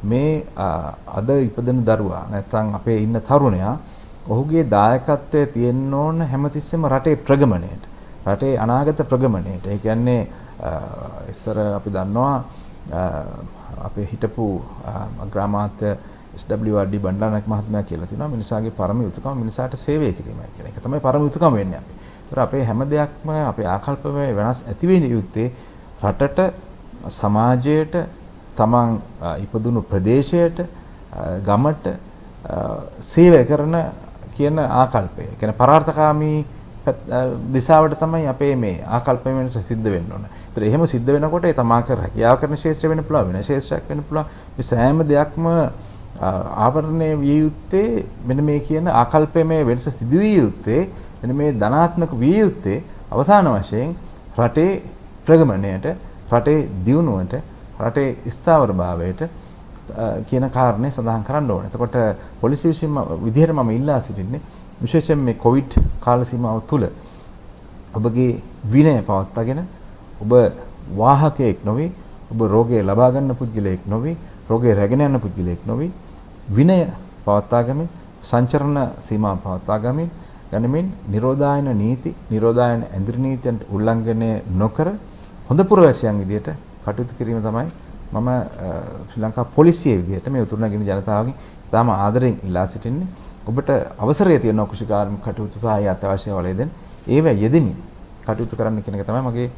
මේ අද ඉපදෙන දරුවා නැත්නම් අපේ ඉන්න තරුණයා ඔහුගේ දායකත්වය තියෙන්න ඕන හැමතිස්සෙම රටේ ප්‍රගමණයට. රටේ අනාගත ප්‍රගමණයට. ඒ කියන්නේ ඉස්සර අපි දන්නවා අපේ හිටපු අග්‍රාමාත්‍ය SWRD බණ්ඩාරනායක මහත්මයා කියලා තිනවා මිනිසාගේ පරම යුතුයකම මිනිසාට සේවය කිරීමයි කියලා. ඒක තමයි පරම යුතුයකම වෙන්නේ අපි. ඒතර අපේ හැම දෙයක්ම අපේ ආකල්පමය වෙනස් ඇති වෙන යුත්තේ රටට සමාජයට තමන් ඉපදුණු ප්‍රදේශයට ගමට සේවය කරන කියන ආකල්පය. ඒ කියන්නේ පරාර්ථකාමී දිශාවට තමයි අපේ මේ ආකල්පය වෙනස සිද්ධ වෙන්න ඕන. ඒතර එහෙම සිද්ධ වෙනකොට ඒ තමා කර හැකියාව කරන ශේෂ්ත්‍ර වෙන්න පුළුවන් වෙන ශේෂ්ත්‍රයක් වෙන්න පුළුවන්. මේ සෑම දෙයක්ම ආවරණය විය යුත්තේ මෙන්න මේ කියන ආකල්පයේ වෙනස සිදු විය යුත්තේ මෙන්න මේ ධනාත්මක විය යුත්තේ අවසාන වශයෙන් රටේ ප්‍රගමණයට රටේ දියුණුවට රටේ ස්ථාවරභාවයට කියන කාරණේ සඳහන් කරන්න ඕනේ. එතකොට පොලිසිය විසින් විදිහට මම ඉල්ලා සිටින්නේ විශේෂයෙන් මේ කොවිඩ් කාල සීමාව තුළ ඔබගේ විනය පවත්වාගෙන ඔබ වාහකයෙක් නොවේ, ඔබ රෝගය ලබා ගන්න පුද්ගලයෙක් නොවේ, රෝගය රැගෙන යන පුද්ගලයෙක් නොවේ, විනය පවත්වාගමින් සංචරණ සීමා පවත්වාගමින් ගනිමින් නිරෝධායන නීති, නිරෝධායන ඇඳිරි නීතියන්ට උල්ලංඝනය නොකර හොඳ පුරවැසියන් විදියට කටයුතු කිරීම තමයි මම ශ්‍රී ලංකා පොලිසිය විදියට මේ උතුරු නැගෙනහිර ජනතාවගෙන් තාම ආදරෙන් ඉල්ලා සිටින්නේ. ඔබට අවසරය තියෙන කෘෂිකාර්මික කටයුතු සහ අත්‍යවශ්‍ය වලෙදෙන් ඒව යෙදෙමින් කටයුතු කරන්න කියන එක තමයි මගේ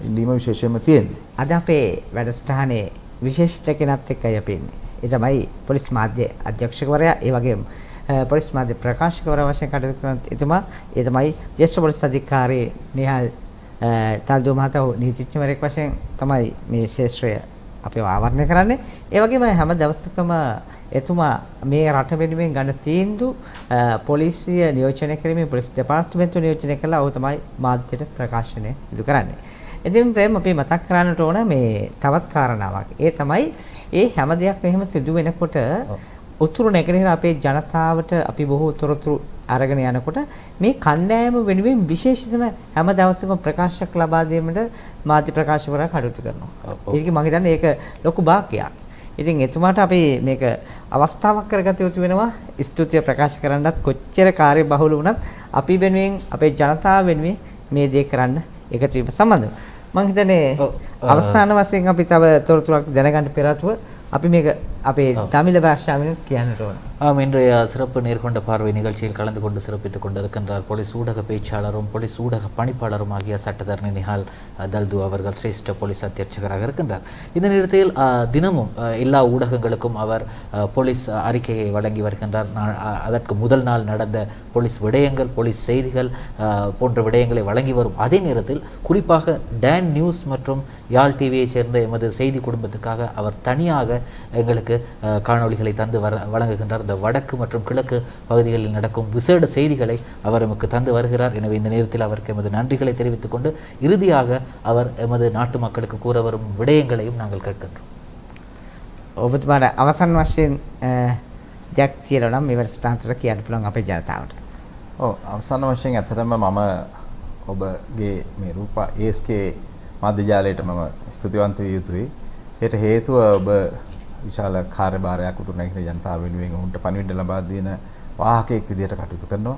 ඉල්ලීම විශේෂයෙන්ම තියෙන්නේ. අද අපේ වැඩසටහනේ විශේෂිත කෙනෙක් එක්කයි අපි ඉන්නේ. ඒ තමයි පොලිස් මාධ්‍ය අධ්‍යක්ෂකවරයා, ඒ වගේම පොලිස් මාධ්‍ය ප්‍රකාශකවරයා වශයෙන් කටයුතු කරන එතුමා, ඒ තමයි ජ්‍යෙෂ්ඨ පොලිස් අධිකාරී නිහාල් තල්දුව මහතා නීතිඥවරයෙක් වශයෙන් තමයි මේ ශාස්ත්‍රය අපිව ආවරණය කරන්නේ. ඒ වගේම හැම දවසකම එතුමා මේ රට වෙනුවෙන් ගන්න තීන්දුව පොලිසිය නියෝජනය කිරීමේ පොලිස් දෙපාර්තමේන්තුව නියෝජනය කළා. ඔහු තමයි මාධ්‍යට ප්‍රකාශනය සිදු කරන්නේ. ඉතින් ප්‍රේම අපි මතක් කරන්නට ඕන මේ තවත් කාරණාවක්. ඒ තමයි ඒ හැම දෙයක් මෙහෙම සිදු වෙනකොට උතුරු නැගෙනහිර අපේ ජනතාවට අපි බොහෝ තොරතුරු අරගෙන යනකොට මේ කණ්ඩායම වෙනුවෙන් විශේෂිතම හැම දවසකම ප්‍රකාශයක් ලබා දීමට මාධ්‍ය ප්‍රකාශකවරයා කටයුතු කරනවා. ඒක මම හිතන්නේ ඒක ලොකු භාග්‍යයක්. ඉතින් එතුමාට අපි මේක අවස්ථාවක් කරගත යුතු වෙනවා. ස්තුතිය ප්‍රකාශ කරන්නත් කොච්චර කාර්යබහුල වුණත් අපි වෙනුවෙන් අපේ ජනතාව වෙනුවෙන් මේ දේ කරන්න එකතු වීම සම්බන්ධව මම හිතන්නේ අවසාන වශයෙන් අපි තව තොරතුරක් දැනගන්න පෙර ආතුව අපි මේක අපේ தமிழ் பாஷாவில் කියන්නට ඕන. இன்றைய சிறப்பு நேர்கொண்ட பார்வை நிகழ்ச்சியில் கலந்து கொண்டு சிறப்பித்துக் கொண்டிருக்கின்றார் போலீஸ் ஊடக பேச்சாளரும் போலீஸ் ஊடக பணிப்பாளரும் ஆகிய சட்டத்தரணி நிஹால் தல்து அவர்கள் சிரேஷ்ட போலீஸ் அத்தியட்சகராக இருக்கின்றார். இந்த நேரத்தில் தினமும் எல்லா ஊடகங்களுக்கும் அவர் போலீஸ் அறிக்கையை வழங்கி வருகின்றார். அதற்கு முதல் நாள் நடந்த போலீஸ் விடயங்கள், போலீஸ் செய்திகள் போன்ற விடயங்களை வழங்கி வரும் அதே நேரத்தில் குறிப்பாக டான் நியூஸ் மற்றும் யாழ் டிவியை சேர்ந்த எமது செய்தி குடும்பத்துக்காக அவர் தனியாக எங்களுக்கு காணொளிகளை தந்து வழங்குகின்றார். இந்த வடக்கு மற்றும் கிழக்கு பகுதிகளில் நடக்கும் விசேட செய்திகளை அவர் எமக்கு தந்து வருகிறார். எனவே இந்த நேரத்தில் அவருக்கு எமது நன்றிகளை தெரிவித்துக் கொண்டு இறுதியாக அவர் எமது நாட்டு மக்களுக்கு கூற வரும் விடயங்களையும் நாங்கள் கேட்கின்றோம். ඔබතුමාට අවසන් වශයෙන් දෙයක් කියලා නම් මේ වැඩසටහනට කියන්න පුළුවන් අපේ ජනතාවට. අවසන් වශයෙන් ඇත්තටම මම ඔබගේ මේ රූප ASK මාධ්‍ය ජාලයට මම ස්තුතිවන්ත විය යුතුයි. ඒට හේතුව ඔබ විශාල කාර්යභාරයක් උතුරු නැගෙනහිර ජනතාව වෙනුවෙන් උන්ට පණිවිඩ ලබා දෙන වාහකයෙක් විදිහට කටයුතු කරනවා.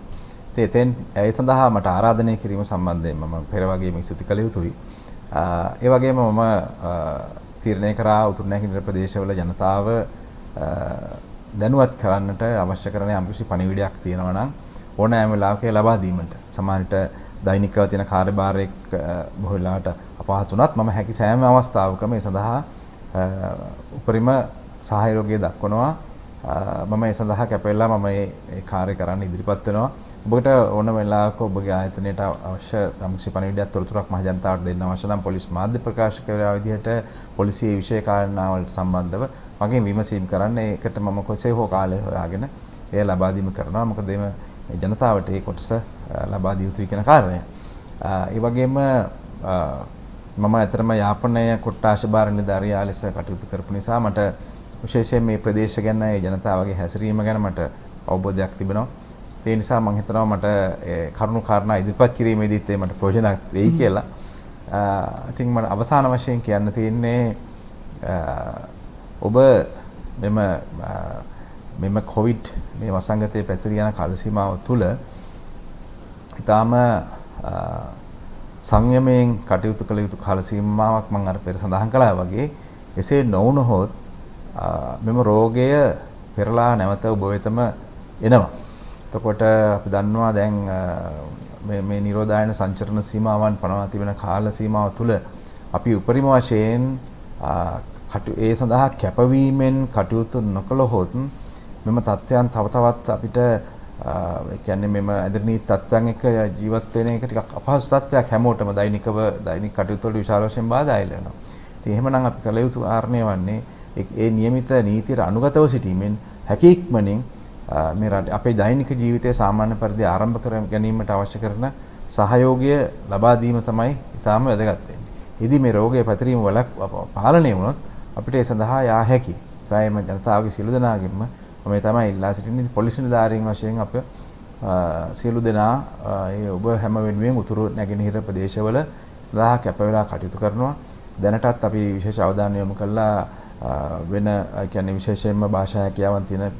ඉතින් ඒ සඳහා මට ආරාධනය කිරීම සම්බන්ධයෙන් මම පෙර වගේම ස්තුති කළ යුතුයි. ඒ වගේම මම තීරණය කරා උතුරු නැගෙනහිර ප්‍රදේශවල ජනතාව දැනුවත් කරන්නට අවශ්‍ය කරන යම්කිසි පණිවිඩයක් තියෙනවා නම් ඕනෑම වෙලාවක ලබා දීමට. සමහරවිට දෛනිකව තියෙන කාර්යභාරයක් බොහෝ වෙලාවට අපහසු වුණත් මම හැකි සෑම අවස්ථාවකම ඒ සඳහා උපරිම සහයෝගය දක්වනවා. මම ඒ සඳහා කැපෙලා මම මේ කාර්ය කරන්න ඉදිරිපත් වෙනවා. ඔබට ඕන වෙලාවක ඔබගේ ආයතනයට අවශ්‍ය යම්කිසි පණිවිඩයක් තොරතුරක් මහ ජනතාවට දෙන්න අවශ්‍ය නම් පොලිස් මාධ්‍ය ප්‍රකාශකවරයා විදිහට පොලිසියේ විෂය කාරණාවලට සම්බන්ධව මගෙන් විමසීම් කරන්න. ඒකට මම කොසේ හෝ කාලය හොයාගෙන එය ලබා දීම කරනවා. මොකද මේ ජනතාවට ඒ කොටස ලබා දිය යුතුයි කියන කාරණය. ඒ වගේම මම ඇත්තටම යාපනය කොට්ටාශ භාර නිලධාරියා ලෙස කටයුතු කරපු නිසා මට විශේෂයෙන් මේ ප්‍රදේශ ගැන ඒ ජනතාවගේ හැසිරීම ගැන මට අවබෝධයක් තිබෙනවා. ඒ නිසා මම හිතනවා මට කරුණු කාරණා ඉදිරිපත් කිරීමේදීත් මට ප්‍රයෝජනක් වෙයි කියලා. ඉතින් මම අවසාන වශයෙන් කියන්න තියෙන්නේ ඔබ මෙම කොවිඩ් මේ වසංගතයේ පැතිරී යන කාල සීමාව තුළ ඊටාම සංයමයෙන් කටයුතු කළ යුතු කාල සීමාවක් මම අර පෙර සඳහන් කළා වගේ එසේ නොවුනහොත් මෙම රෝගය පෙරලා නැවත ඔබ වෙතම එනවා. එතකොට අපි දන්නවා දැන් මේ නිරෝධායන සංචරණ සීමාවන් පනවා තිබෙන කාල සීමාව තුළ අපි උපරිම වශයෙන් ඒ සඳහා කැපවීමෙන් කටයුතු නොකළහොත් මෙම තත්ත්වයන් තව තවත් අපිට ඒ කියන්නේ මෙම ඇදහිලි තත්ත්වයන් එක්ක ජීවත් වෙන එක ටිකක් අපහසු තත්ත්වයක් හැමෝටම දෛනික කටයුතු වල විශාල වශයෙන් බාධා එල්ලනවා. ඉතින් එහෙමනම් අපි කළ යුතු කාරණේ වන්නේ ඒ નિયમિત නීතියට අනුගතව සිටීමෙන් හැකි ඉක්මනින් මේ රට අපේ දෛනික ජීවිතය සාමාන්‍ය පරිදි ආරම්භ කර ගැනීමට අවශ්‍ය කරන සහයෝගය ලබා දීම තමයි ඉතාම වැදගත් වෙන්නේ. ඉතින් මේ රෝගය පැතිරීම වල පාලනය වුණොත් අපිට ඒ සඳහා යා හැකි. සායම ජනතාවගේ සියලු දෙනාගෙන්ම මේ තමයි ඉල්ලා සිටින්නේ පොලිස් නිලධාරීන් වශයෙන් අප සියලු දෙනා ඒ ඔබ හැම වෙනුවෙන් උතුරු නැගෙනහිර ප්‍රදේශවල සදා කැප වෙලා කටයුතු කරනවා. දැනටත් අපි විශේෂ අවධානය යොමු කළා වෙන කියන්නේ විශේෂයෙන්ම භාෂා හැකියාවන් තියෙන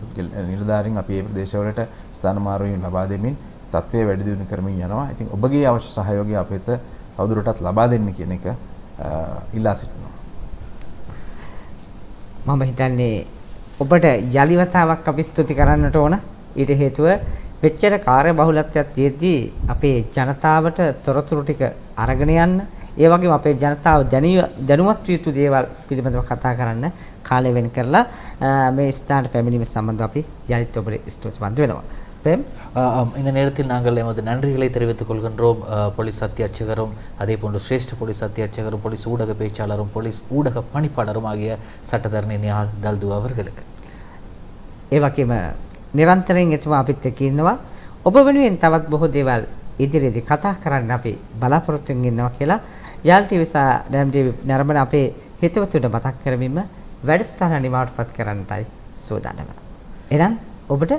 නිලධාරීන් අපි මේ ප්‍රදේශවලට ස්ථාන මාරුවීම් ලබා දෙමින් තත්ත්වය වැඩි දියුණු කරමින් යනවා. ඉතින් ඔබගේ අවශ්‍ය සහයෝගය අපිට තවදුරටත් ලබා දෙන්න කියන එක ඉල්ලා සිටිනවා. මම හිතන්නේ ඔබට යලිවතාවක් අපි ස්තුති කරන්නට ඕන. ඊට හේතුව වෙච්චර කාර්ය බහුලත්වයක් තියෙද්දී අපේ ජනතාවට තොරතුරු ටික අරගෙන යන්න, ඒ වගේම අපේ ජනතාව දැනුවත් විය යුතු දේවල් පිළිබඳව කතා කරන්න කාලය වෙන් කරලා මේ ස්ථානට පැමිණීම සම්බන්ධව අපි යලිත් ඔබට ස්තුතිවන්ත වෙනවා. இந்த நேரத்தில் நாங்கள் எமது நன்றிகளை தெரிவித்துக் கொள்கின்றோம் போலீஸ் அத்தியட்சகரும் அதே போன்று சிரேஷ்ட போலீஸ் அத்தியட்சகரும் போலீஸ் ஊடக பேச்சாளரும் போலீஸ் ஊடக பணிப்பாளரும் ஆகிய சட்டத்தரணி நிஹால் දල්දු அவர்களுக்கு. ඒ වගේම නිරන්තරයෙන් එතුමා අපිත් එක්ක ඉන්නවා. ඔබ වෙනුවෙන් තවත් බොහෝ දේවල් ඉදිරියේදී කතා කරන්න අපි බලාපොරොත්තු වෙමින් ඉන්නවා කියලා යාල් ටීවී සහ ඩෑම් ටීවී නරඹන අපේ හිතවතුන්ට මතක් කරමින්ම වැඩසටහන නිමාවටපත් කරන්නටයි සූදානම්. එහෙනම් ඔබට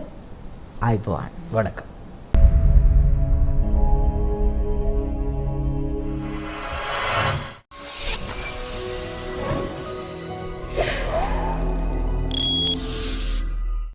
ආයුබෝවන්. வணக்கம்.